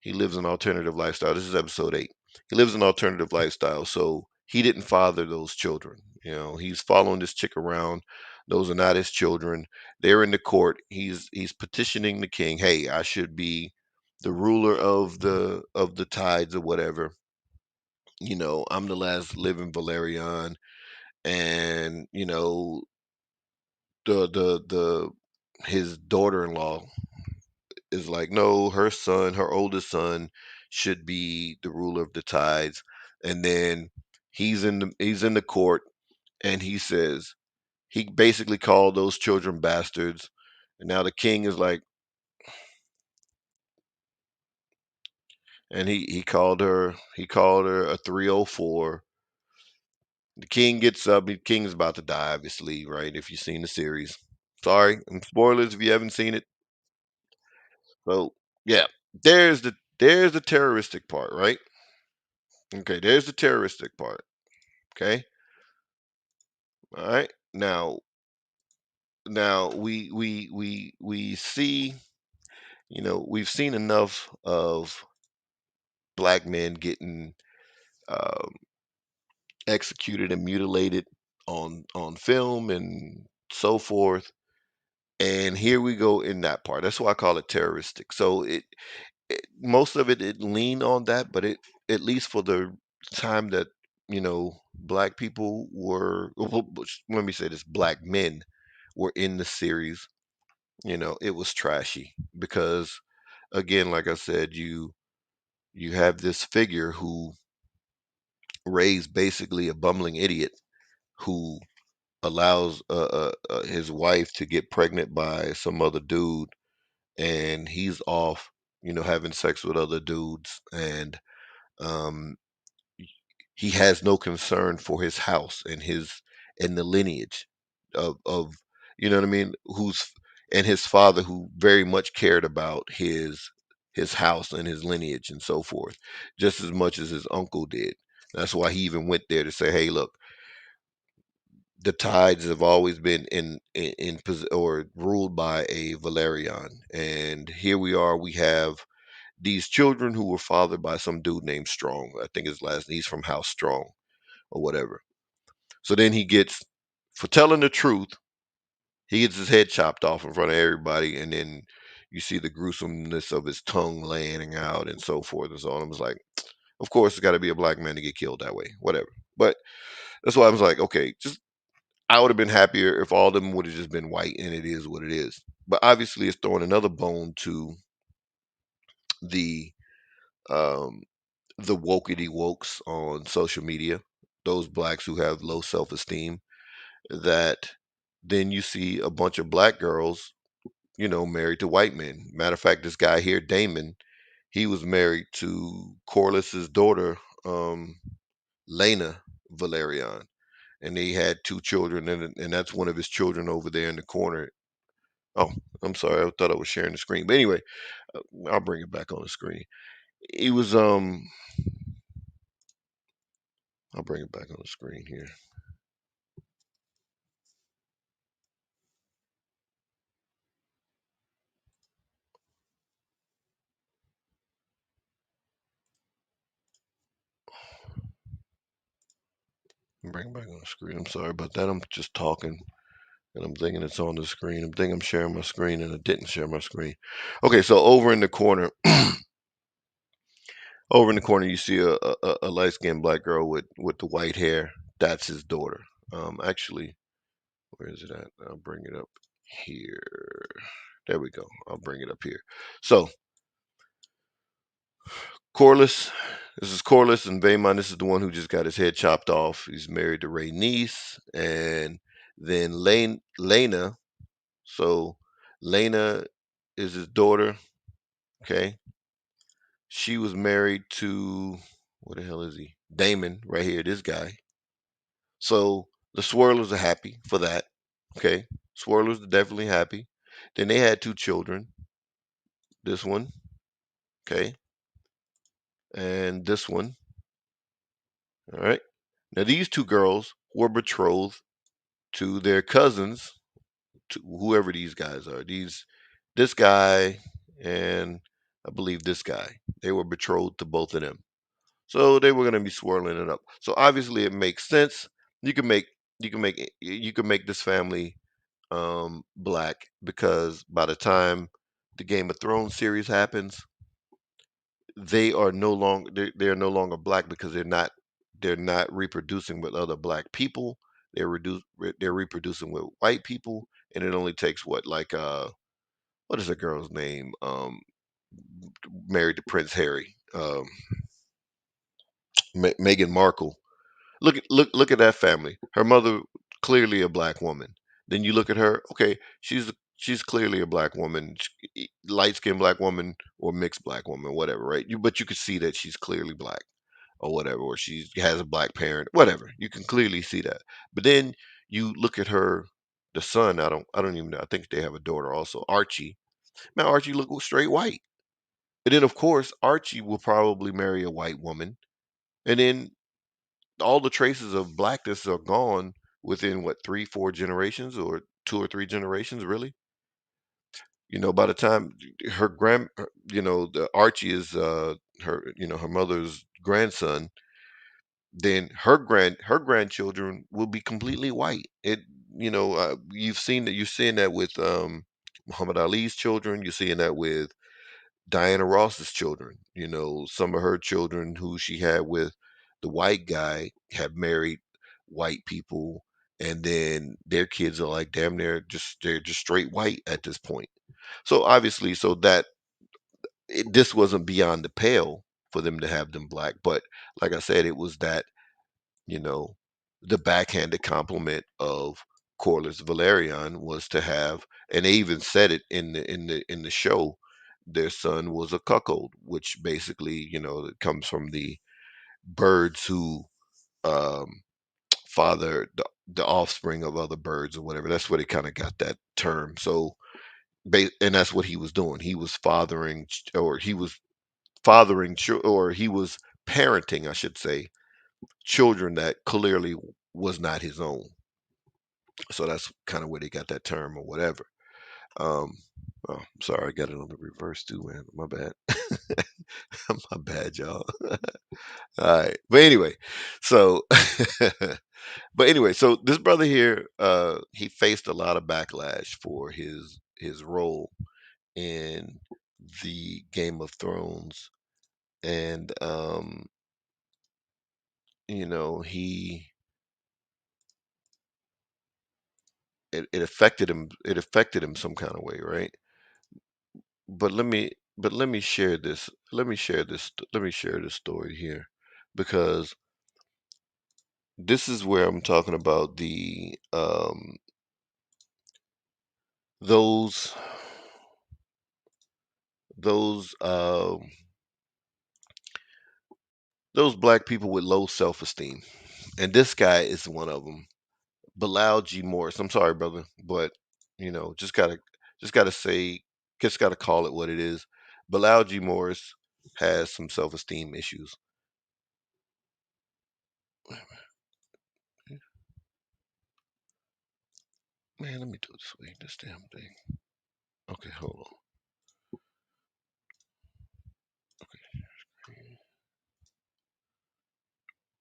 he lives an alternative lifestyle. This is episode 8. He lives an alternative lifestyle, so he didn't father those children. He's following this chick around. Those are not his children. They're in the court. He's petitioning the king. Hey, I should be. the ruler of the tides or whatever. I'm the last living Valerian, and the his daughter-in-law is like, no, her son, her oldest son, should be the ruler of the tides. And then he's in the court, and he says he basically called those children bastards. And now the king is like, and he called her a 304. The king gets up. The king's about to die, obviously, right? If you've seen the series. Sorry, and spoilers if you haven't seen it. So yeah, there's the terroristic part, right? Okay, there's the terroristic part. Okay, all right. Now we see, we've seen enough of black men getting um, executed and mutilated on film and so forth. And here we go in that part. That's why I call it terroristic. So most of it leaned on that, but it, at least for the time that black people were, let me say this, black men were in the series. It was trashy because, again, like I said, you have this figure who raised basically a bumbling idiot who allows his wife to get pregnant by some other dude, and he's off, having sex with other dudes, and um, he has no concern for his house and the lineage of what I mean, who's and his father, who very much cared about his house and his lineage and so forth, just as much as his uncle did. That's why he even went there to say, hey, look, the tides have always been or ruled by a Valerian, and here we are. We have these children who were fathered by some dude named Strong. I think his last, he's from House Strong or whatever. So then he gets, for telling the truth, he gets his head chopped off in front of everybody, and then you see the gruesomeness of his tongue laying out and so forth and so on. I was like, of course, it's got to be a black man to get killed that way, whatever. But that's why I was like, okay, just I would have been happier if all of them would have just been white, and it is what it is. But obviously, it's throwing another bone to the um, the wokety wokes on social media, those blacks who have low self esteem. That then you see a bunch of black girls, married to white men. Matter of fact, this guy here, Damon, he was married to Corliss's daughter, um, Lena Valerian, and they had two children, and that's one of his children over there in the corner. Oh, I'm sorry, I thought I was sharing the screen, but anyway, I'll bring it back on the screen. He was I'll bring it back on the screen here. Bring it back on the screen. I'm sorry about that. I'm just talking. And I'm thinking it's on the screen. I'm thinking I'm sharing my screen, and I didn't share my screen. Okay, so over in the corner, over in the corner, you see a light skinned black girl with the white hair. That's his daughter. Actually, where is it at? I'll bring it up here. There we go. I'll bring it up here. So Corliss, this is Corliss, and Vaymon. This is the one who just got his head chopped off. He's married to Ray Niece, and then Lena. So Lena is his daughter. Okay, she was married to, what the hell is he? Damon, right here, this guy. So the Swirlers are happy for that. Okay. Swirlers are definitely happy. Then they had two children. This one, okay, and this one. All right. Now these two girls were betrothed to their cousins, to whoever these guys are. This guy and I believe this guy. They were betrothed to both of them. So they were going to be swirling it up. So obviously it makes sense. You can make you can make this family black, because by the time the Game of Thrones series happens, they are no longer they're no longer black because they're not reproducing with other black people. They're reproducing with white people, and it only takes what, like, what is the girl's name? Married to Prince Harry, Meghan Markle. Look at that family. Her mother, clearly a black woman. Then you look at her. Okay, she's clearly a black woman, light skinned black woman or mixed black woman, whatever, right? But you could see that she's clearly black or whatever, or she has a black parent, whatever. You can clearly see that. But then you look at her, the son. I don't even know. I think they have a daughter also, Archie. Man, Archie look straight white. And then of course Archie will probably marry a white woman, and then all the traces of blackness are gone within what, 3 4 generations, or 2 or 3 generations, really. By the time the Archie is her mother's grandson, then her grandchildren will be completely white. You've seen that with Muhammad Ali's children. You're seeing that with Diana Ross's children. Some of her children who she had with the white guy have married white people, and then their kids are like damn near they're just straight white at this point. So obviously, this wasn't beyond the pale for them to have them black, but like I said, it was that, you know, the backhanded compliment of Corliss Valerian was to have, and they even said it in the show. Their son was a cuckold, which basically, it comes from the birds who um, father the offspring of other birds or whatever. That's where they kind of got that term. So, and that's what he was doing. He was fathering, or he was or he was parenting, I should say, children that clearly was not his own. So that's kind of where they got that term or whatever. Um, oh, sorry, I got it on the reverse too, man. My bad. My bad, y'all. All right. But anyway, so so this brother here, he faced a lot of backlash for his role in the Game of Thrones, and he it affected him some kind of way, right? But let me share this. Let me share this story here, because this is where I'm talking about those those those black people with low self-esteem, and this guy is one of them. Bilal G. Morris. I'm sorry, brother, but just gotta call it what it is. Bilal G. Morris has some self-esteem issues. Man, let me do it this way. This damn thing. Okay, hold on.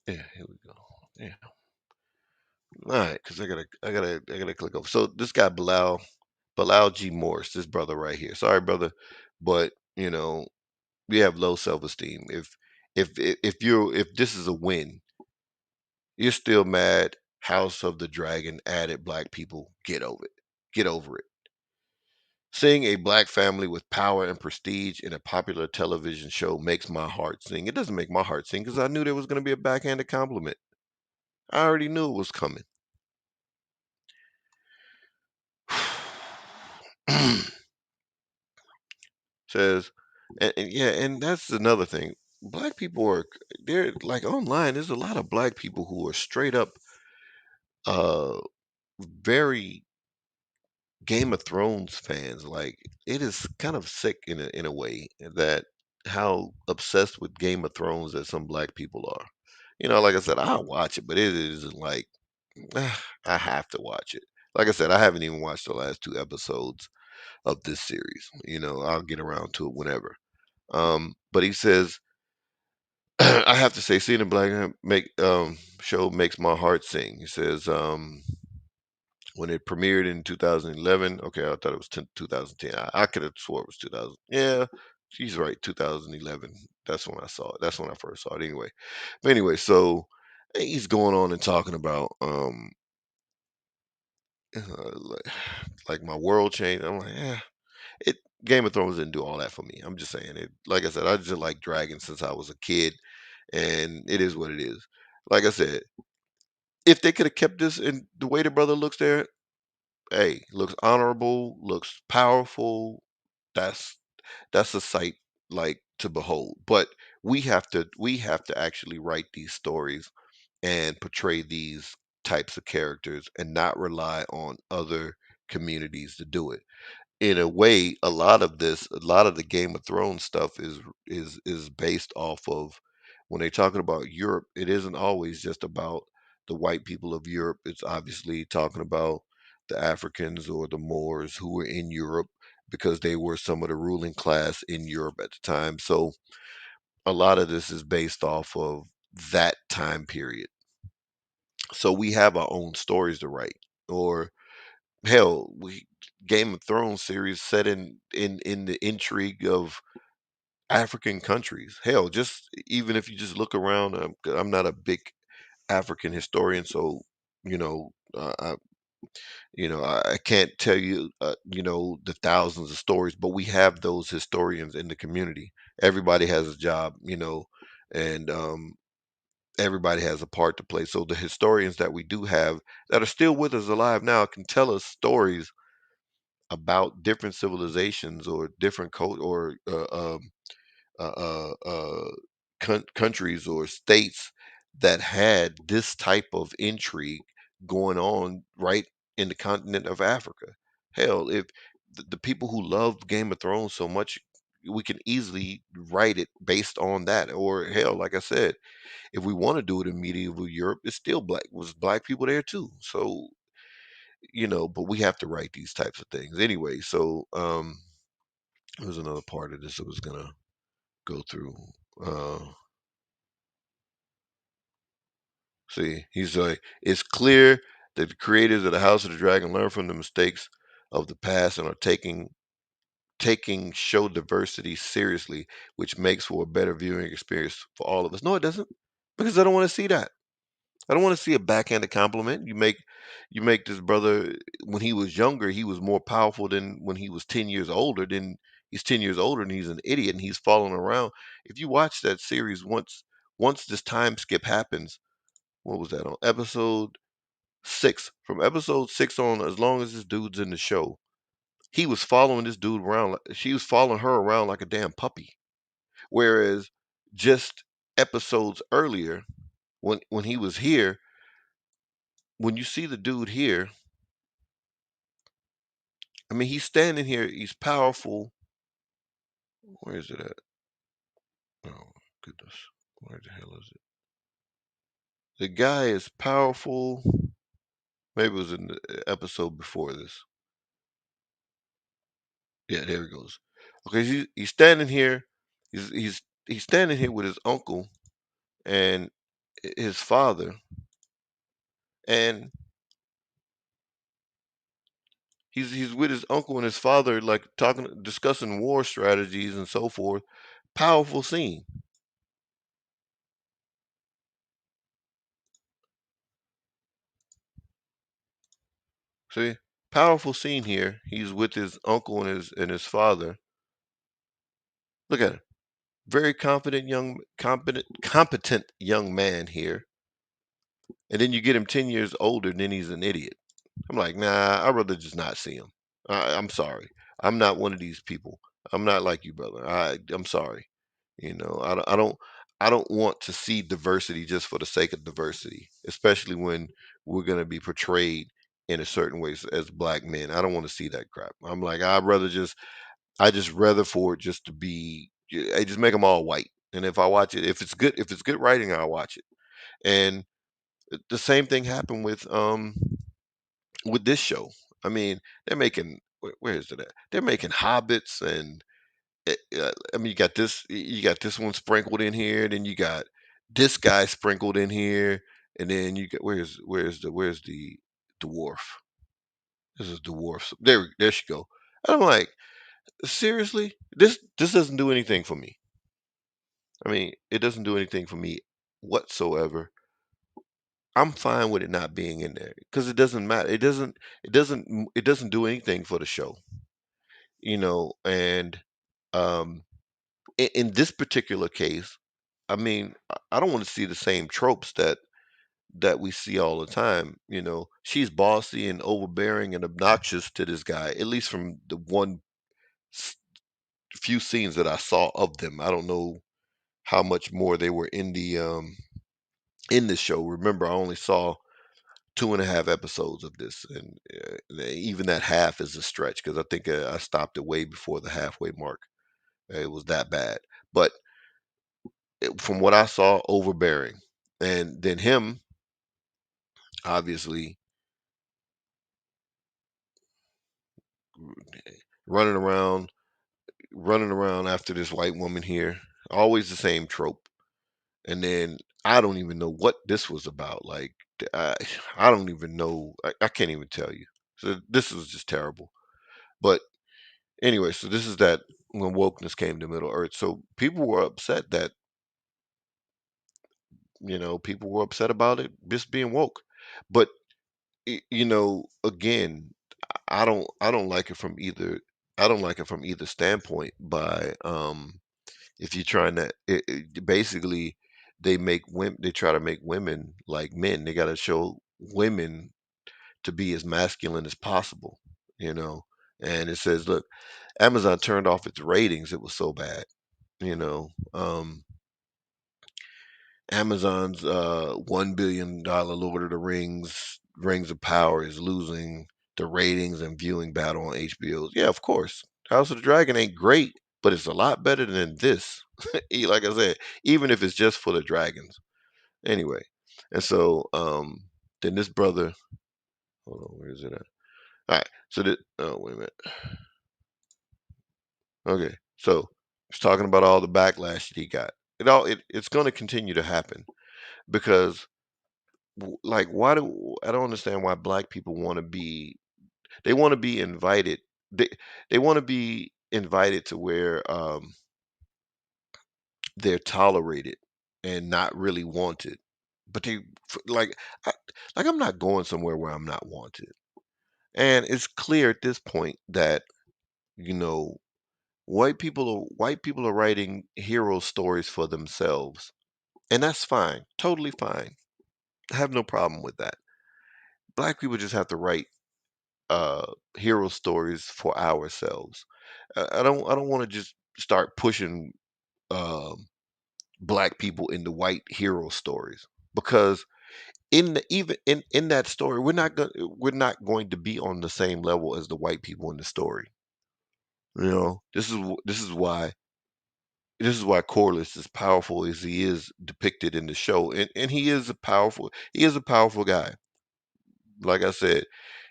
Yeah, here we go. Yeah. All right, because I gotta click over. So this guy Bilal G. Morris, this brother right here. Sorry, brother, but we have low self-esteem. If this is a win, you're still mad. House of the Dragon added black people. Get over it. Get over it. Seeing a black family with power and prestige in a popular television show makes my heart sing. It doesn't make my heart sing because I knew there was going to be a backhanded compliment. I already knew it was coming. Says, and yeah, and that's another thing. Black people they're like online. There's a lot of black people who are straight up, uh, very Game of Thrones fans. Like, it is kind of sick in a way that how obsessed with Game of Thrones that some black people are. Like I said, I watch it, but it isn't like I have to watch it. Like I said, I haven't even watched the last 2 episodes of this series. I'll get around to it whenever. But he says, I have to say, seeing the black make show makes my heart sing. He says, when it premiered in 2011. Okay, I thought it was 2010. I could have swore it was 2000. Yeah, she's right, 2011. That's when I saw it. That's when I first saw it anyway. But anyway, so he's going on and talking about like, like my world changed. I'm like, yeah, it Game of Thrones didn't do all that for me. I'm just saying it. Like I said, I just like dragons since I was a kid, and it is what it is. Like I said, if they could have kept this in the way the brother looks there, hey, looks honorable, looks powerful. That's that's a sight like to behold. But we have to actually write these stories and portray these types of characters and not rely on other communities to do it. In a way, a lot of the Game of Thrones stuff is based off of when they're talking about Europe, it isn't always just about the white people of Europe. It's obviously talking about the Africans or the Moors who were in Europe because they were some of the ruling class in Europe at the time. So a lot of this is based off of that time period. So we have our own stories to write. Or hell, we Game of Thrones series set in the intrigue of African countries. Hell, just even if you just look around, I'm not a big African historian, so you know, I can't tell you, the thousands of stories, but we have those historians in the community. Everybody has a job, and everybody has a part to play. So the historians that we do have that are still with us alive now can tell us stories about different civilizations or different cult or uh, uh, uh, countries or states that had this type of intrigue going on right in the continent of Africa. Hell, if the people who love Game of Thrones so much, we can easily write it based on that. Or hell, like I said, if we want to do it in medieval Europe, it's still was black people there too. So but we have to write these types of things anyway. So there's another part of this I was gonna go through. Uh, See, he's like, it's clear that the creators of the House of the Dragon learn from the mistakes of the past and are taking show diversity seriously, which makes for a better viewing experience for all of us. No, it doesn't, because I don't want to see that. I don't want to see a backhanded compliment. You make this brother when he was younger, he was more powerful than when he was 10 years older. Then he's 10 years older and he's an idiot and he's following around. If you watch that series once this time skip happens, what was that on episode 6? From episode 6 on, as long as this dude's in the show, he was following this dude around. She was following her around like a damn puppy. Whereas just episodes earlier, when he was here, when you see the dude here, I mean, he's standing here. He's powerful. Where is it at? Oh goodness, where the hell is it? The guy is powerful. Maybe it was in the episode before this. Yeah, there he goes. Okay, he's standing here. He's standing here with his uncle and his father, and he's with his uncle and his father, like talking, discussing war strategies and so forth. Powerful scene. See, powerful scene here. He's with his uncle and his father. Look at him. Very competent young man here. And then you get him 10 years older, and then he's an idiot. I'm like, nah, I'd rather just not see him. I'm sorry. I'm not one of these people. I'm not like you, brother. I'm sorry. I don't want to see diversity just for the sake of diversity, especially when we're going to be portrayed in a certain way as black men. I don't want to see that crap. I'm like, I just rather for it just to be, I just make them all white. And if I watch it, if it's good writing, I'll watch it. And the same thing happened with this show. I mean, they're making where is it at? They're making hobbits and I mean, you got this one sprinkled in here, then you got this guy sprinkled in here, and then you got where's the dwarf? This is dwarf. There she go. And I'm like, seriously, this doesn't do anything for me. I mean, it doesn't do anything for me whatsoever. I'm fine with it not being in there because it doesn't matter. It doesn't do anything for the show, and um in this particular case, I mean, I don't want to see the same tropes that we see all the time. She's bossy and overbearing and obnoxious to this guy, at least from the s- few scenes that I saw of them. I don't know how much more they were in the show. Remember, I only saw 2.5 episodes of this, and even that half is a stretch because I think I stopped it way before the halfway mark. It was that bad, but from what I saw, overbearing, and then him obviously running around, running around after this white woman here. Always the same trope. And then I don't even know what this was about. Like I don't even know. I can't even tell you. So this was just terrible. But anyway, so this is that when wokeness came to Middle Earth. So people were upset that people were upset about it just being woke. But again, I don't like it from either. I don't like it from either standpoint. By if you're trying to basically they try to make women like men. They got to show women to be as masculine as possible, you know. And it says, look, Amazon turned off its ratings. It was so bad, you know. Amazon's $1 billion Lord of the Rings of Power is losing the ratings and viewing battle on HBO's. Yeah, of course. House of the Dragon ain't great, but it's a lot better than this. Like I said, even if it's just for the dragons. Anyway, and so then this brother, hold on, where is it at? All right, so that oh wait a minute. Okay, so he's talking about all the backlash that he got. It's going to continue to happen because like I don't understand why black people want to be they want to be invited they they want to be invited to where they're tolerated and not really wanted, but like I, like I'm not going somewhere where I'm not wanted. And it's clear at this point that you know white people are writing hero stories for themselves, and that's fine, totally fine. I have no problem with that. Black people just have to write uh hero stories for ourselves. I don't want to just start pushing um black people into white hero stories because even in that story we're not going to be on the same level as the white people in the story. This is why Corliss is powerful as he is depicted in the show, and he is a powerful guy. Like I said,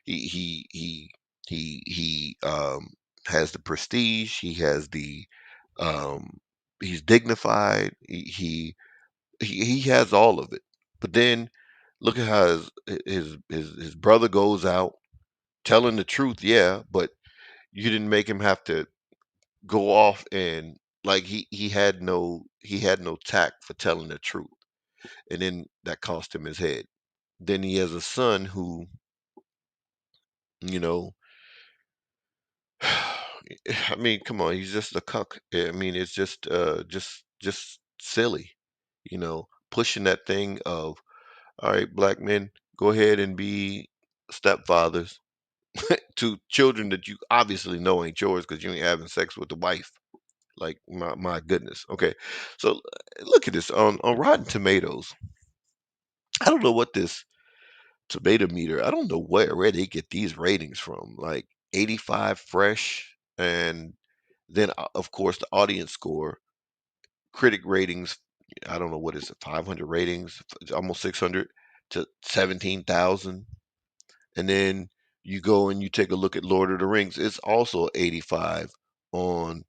he has the prestige. Um, he's dignified. He has all of it. But then look at how his brother goes out telling the truth. Yeah, but you didn't make him have to go off and like he had no tact for telling the truth, and then that cost him his head. Then he has a son who you know I mean, come on, he's just a cuck. I mean, it's just silly, pushing that thing of, all right, black men, go ahead and be stepfathers to children that you obviously know ain't yours because you ain't having sex with the wife. Like my goodness. Okay, so look at this on Rotten Tomatoes. I don't know what this tomato meter. I don't know where they get these ratings from. Like 85 fresh, and then of course the audience score, critic ratings. I don't know what is it, 500 ratings, almost 600 to 17,000. And then you go and you take a look at Lord of the Rings. It's also 85 on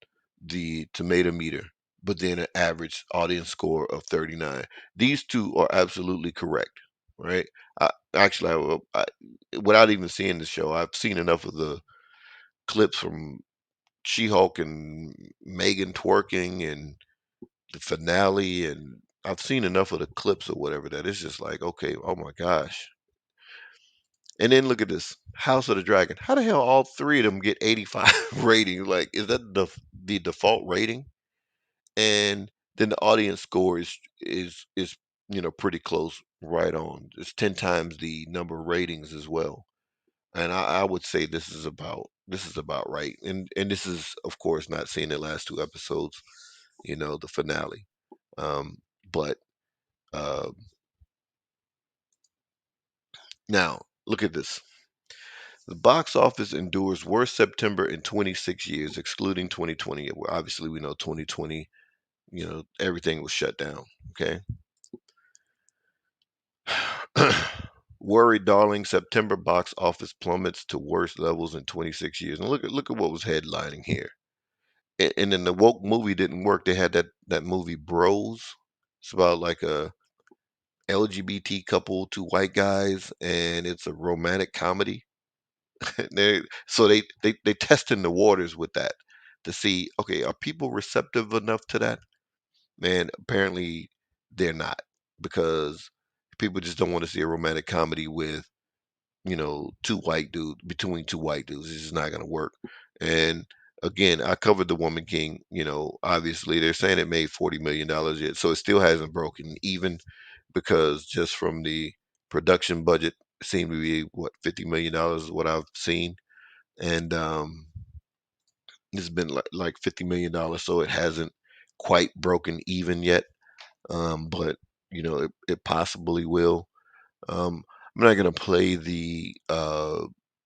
the tomato meter, but then an average audience score of 39. These two are absolutely correct, right? Actually, without even seeing the show, I've seen enough of the clips from She-Hulk and Megan twerking, and the finale, and I've seen enough of the clips or whatever that it's just like, okay, oh my gosh. And then look at this House of the Dragon. How the hell all three of them get 85 ratings? Like, is that the default rating? And then the audience score is pretty close, right on. It's 10 times the number of ratings as well. And I would say this is about right. And this is of course not seeing the last two episodes, the finale. Um, but uh, now look at this. The box office endures worst September in 26 years, excluding 2020. Well, obviously, we know 2020, everything was shut down. Okay. Worried darling, September box office plummets to worst levels in 26 years. And look at what was headlining here. And then the woke movie didn't work. They had that movie Bros. It's about like a LGBT couple, two white guys, and it's a romantic comedy. So they testing the waters with that to see, okay, are people receptive enough to that? Man, apparently they're not, because people just don't want to see a romantic comedy with between two white dudes. It's just not gonna work. And again, I covered the Woman King. Obviously they're saying it made $40 million yet, so it still hasn't broken even, because just from the production budget, it seemed to be what, $50 million is what I've seen. And it's been like $50 million, so it hasn't quite broken even yet. But it possibly will. I'm not gonna play the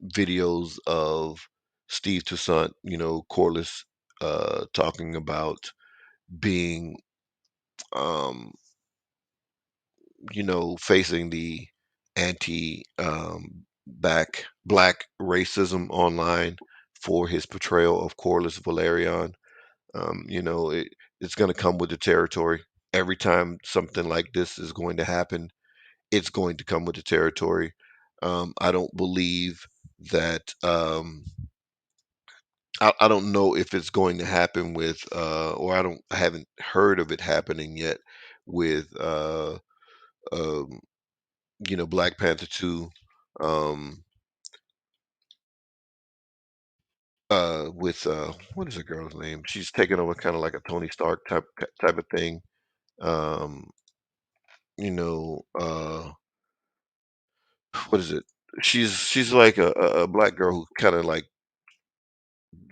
videos of Steve Toussaint, Corliss, talking about being, um, facing the anti back black racism online for his portrayal of Corliss Valerian. It's gonna come with the territory. Every time something like this is going to happen, it's going to come with the territory. I don't believe that. I don't know if it's going to happen with, or I haven't heard of it happening yet with, um, Black Panther 2. Um, with what is the girl's name? She's taking over kind of like a Tony Stark type of thing. Um, what is it? She's like a black girl who kind of like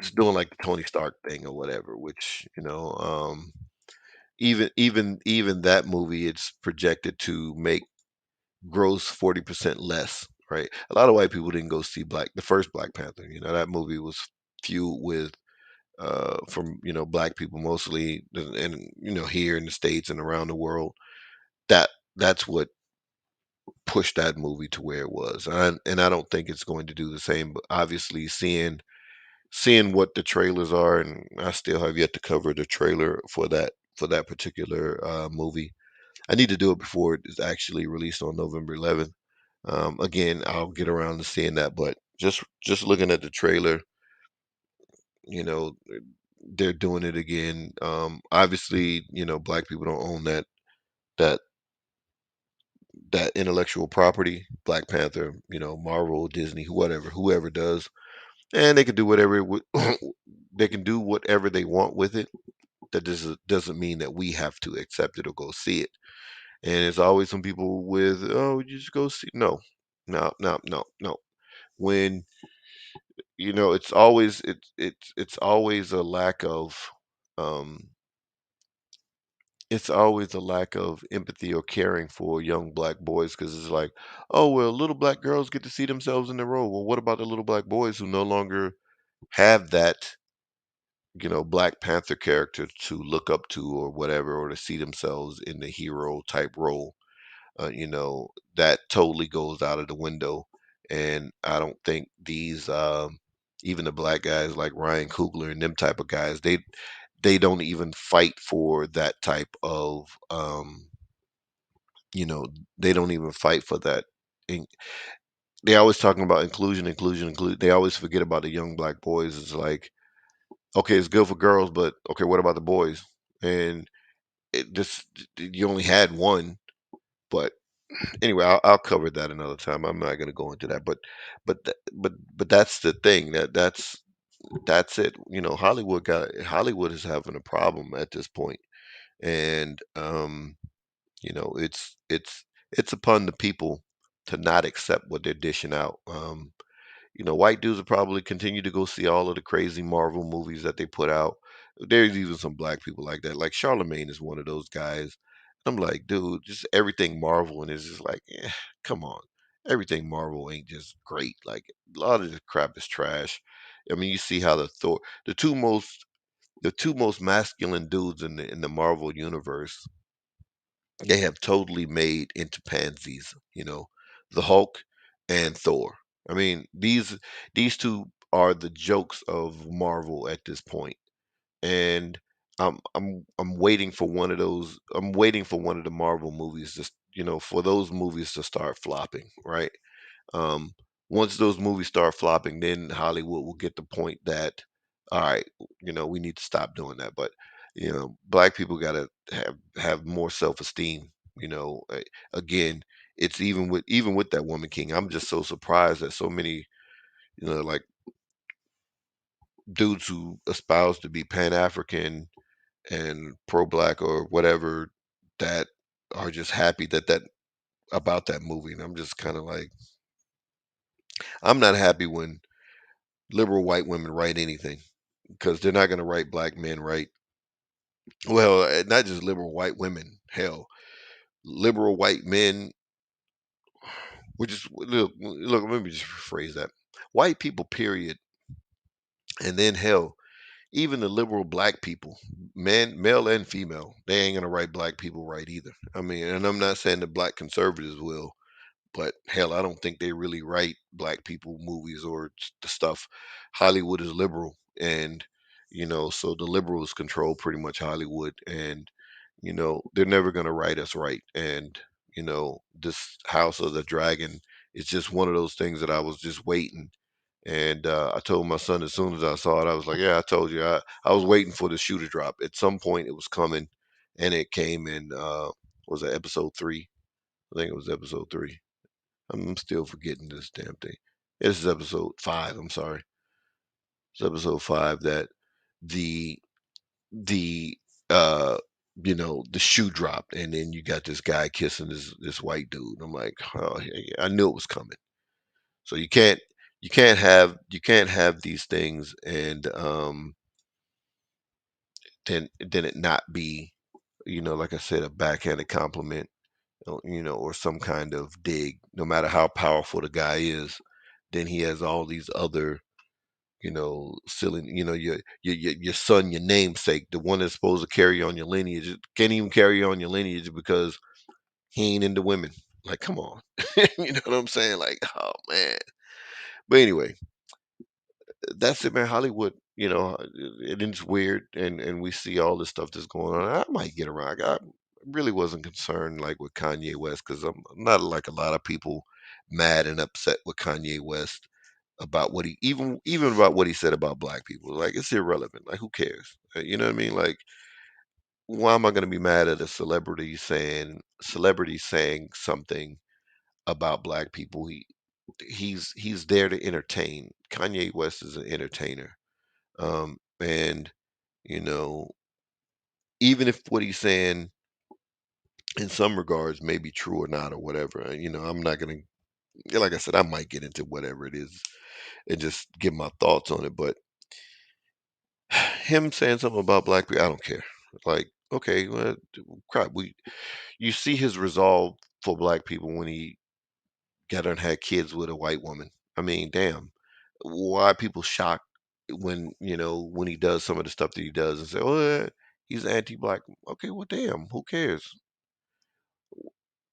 just doing like the Tony Stark thing or whatever, which, even that movie, it's projected to make gross 40% less, right? A lot of white people didn't go see the first Black Panther. That movie was fueled with from black people mostly, and here in the States and around the world. That that's what pushed that movie to where it was. And I don't think it's going to do the same, but obviously seeing what the trailers are, and I still have yet to cover the trailer for that particular movie. I need to do it before it is actually released on November 11th. Again, I'll get around to seeing that, but just looking at the trailer, you know, they're doing it again. Obviously, black people don't own that that intellectual property. Black Panther, Marvel, Disney, whoever does, and they can do whatever they can do whatever they want with it. That doesn't mean that we have to accept it or go see it. And there's always some people with, oh, you just go see. No, no, no, no, no. When it's always a lack of, um, empathy or caring for young black boys, because it's like, oh well, little black girls get to see themselves in the role. Well, what about the little black boys who no longer have that, Black Panther character to look up to or whatever, or to see themselves in the hero type role? That totally goes out of the window. And I don't think even the black guys like Ryan Coogler and them type of guys, they don't even fight for that type of, you know, they don't even fight for that. And they always talking about inclusion, inclusion, include. They always forget about the young black boys. It's like, okay, it's good for girls, but okay, what about the boys? And you only had one, but anyway, I'll cover that another time. I'm not going to go into that, but that's the thing that's it. Hollywood is having a problem at this point, and it's upon the people to not accept what they're dishing out. White dudes will probably continue to go see all of the crazy Marvel movies that they put out. There's even some black people like that. Like Charlemagne is one of those guys. I'm like, dude, just everything Marvel and it's just like, come on. Everything Marvel ain't just great. Like a lot of this crap is trash. I mean, you see how the two most masculine dudes in the Marvel universe, they have totally made into pansies, the Hulk and Thor. I mean, these two are the jokes of Marvel at this point. And I'm waiting for one of those. I'm waiting for one of the Marvel movies, just for those movies to start flopping, right? Um, Once those movies start flopping, then Hollywood will get the point that, all right, we need to stop doing that. But black people got to have more self-esteem. Again, it's even with that Woman King. I'm just so surprised that so many, like dudes who espouse to be Pan-African and pro-black or whatever, that are just happy that about that movie. And I'm just kind of like, I'm not happy when liberal white women write anything because they're not going to write black men right. Well, not just liberal white women. Hell, liberal white men, which is look. Let me just rephrase that. White people, period, and then hell, even the liberal black people, male and female, they ain't gonna write black people right either. I mean, and I'm not saying the black conservatives will, but hell, I don't think they really write black people movies or the stuff. Hollywood is liberal, and so the liberals control pretty much Hollywood, and they're never going to write us right. And this House of the Dragon is just one of those things that I was just waiting. And I told my son as soon as I saw it, I was like, "Yeah, I told you, I was waiting for the shoe to drop. At some point, it was coming, and it came in. Was it episode 3? I think it was episode 3. I'm still forgetting this damn thing. This is episode 5. I'm sorry. It's episode 5 that the the uh the shoe dropped, and then you got this guy kissing this white dude. I'm like, oh yeah, yeah, I knew it was coming. So you can't have these things and then it not be, like I said, a backhanded compliment, or some kind of dig. No matter how powerful the guy is, then he has all these other, silly, your son, your namesake, the one that's supposed to carry on your lineage, can't even carry on your lineage because he ain't into women. Like, come on. You know what I'm saying? Like, oh man. But anyway, that's it, man. Hollywood, it's weird, and we see all this stuff that's going on. I might get around. I really wasn't concerned like with Kanye West because I'm not like a lot of people mad and upset with Kanye West about what he even about what he said about black people. Like it's irrelevant. Like who cares? You know what I mean? Like why am I going to be mad at a celebrity saying something about black people? He's there to entertain. Kanye West is an entertainer. And you know, even if what he's saying in some regards may be true or not or whatever, I'm not gonna, like I said, I might get into whatever it is and just give my thoughts on it. But him saying something about black people, I don't care. Like, okay, well, crap. You see his resolve for black people when he got and had kids with a white woman. I mean, damn, why are people shocked when he does some of the stuff that he does and say, "Oh, he's anti-black." Okay, well, damn, who cares?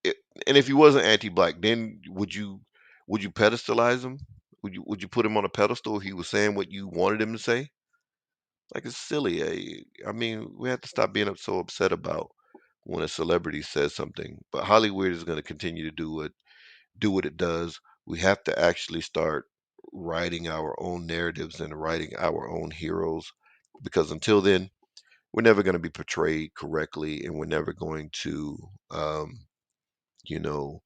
It, and if he wasn't anti-black, then would you pedestalize him? Would you put him on a pedestal if he was saying what you wanted him to say? Like it's silly. I mean, we have to stop being so upset about when a celebrity says something. But Hollywood is going to continue to do what it does. We have to actually start writing our own narratives and writing our own heroes, because until then, we're never going to be portrayed correctly, and we're never going to, um, you know,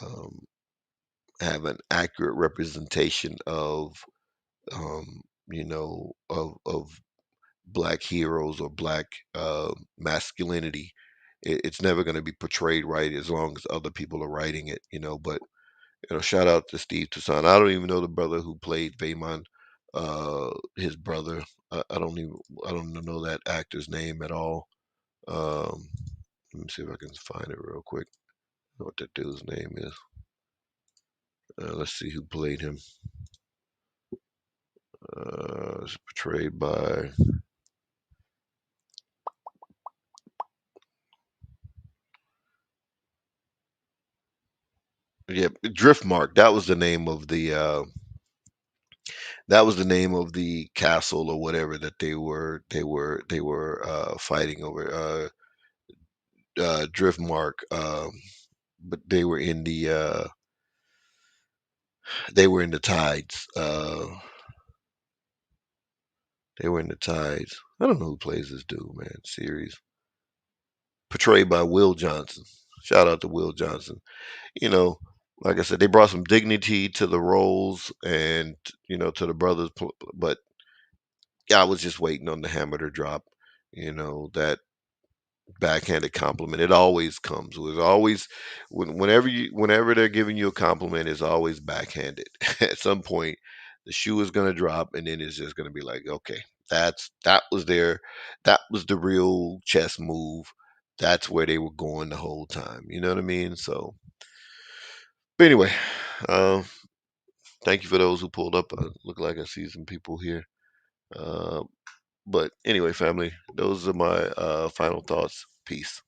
um, have an accurate representation of, of black heroes or black masculinity. It's never going to be portrayed right as long as other people are writing it, But shout out to Steve Toussaint. I don't even know the brother who played Vaymon, his brother. I don't know that actor's name at all. Um, Let me see if I can find it real quick. What that dude's name is. Let's see who played him. It's portrayed by, yeah, Driftmark. That was the name of the castle or whatever that they were fighting over. Driftmark. But they were in the tides. They were in the tides. I don't know who plays this dude, man. Series portrayed by Will Johnson. Shout out to Will Johnson. You know, like I said, they brought some dignity to the roles and to the brothers. But yeah, I was just waiting on the hammer to drop. That backhanded compliment. It always comes. With always whenever they're giving you a compliment, it's always backhanded. At some point, the shoe is gonna drop, and then it's just gonna be like, okay, that was the real chess move. That's where they were going the whole time. You know what I mean? So, but anyway, um, thank you for those who pulled up. Look like I see some people here. Uh, but anyway, family, those are my final thoughts. Peace.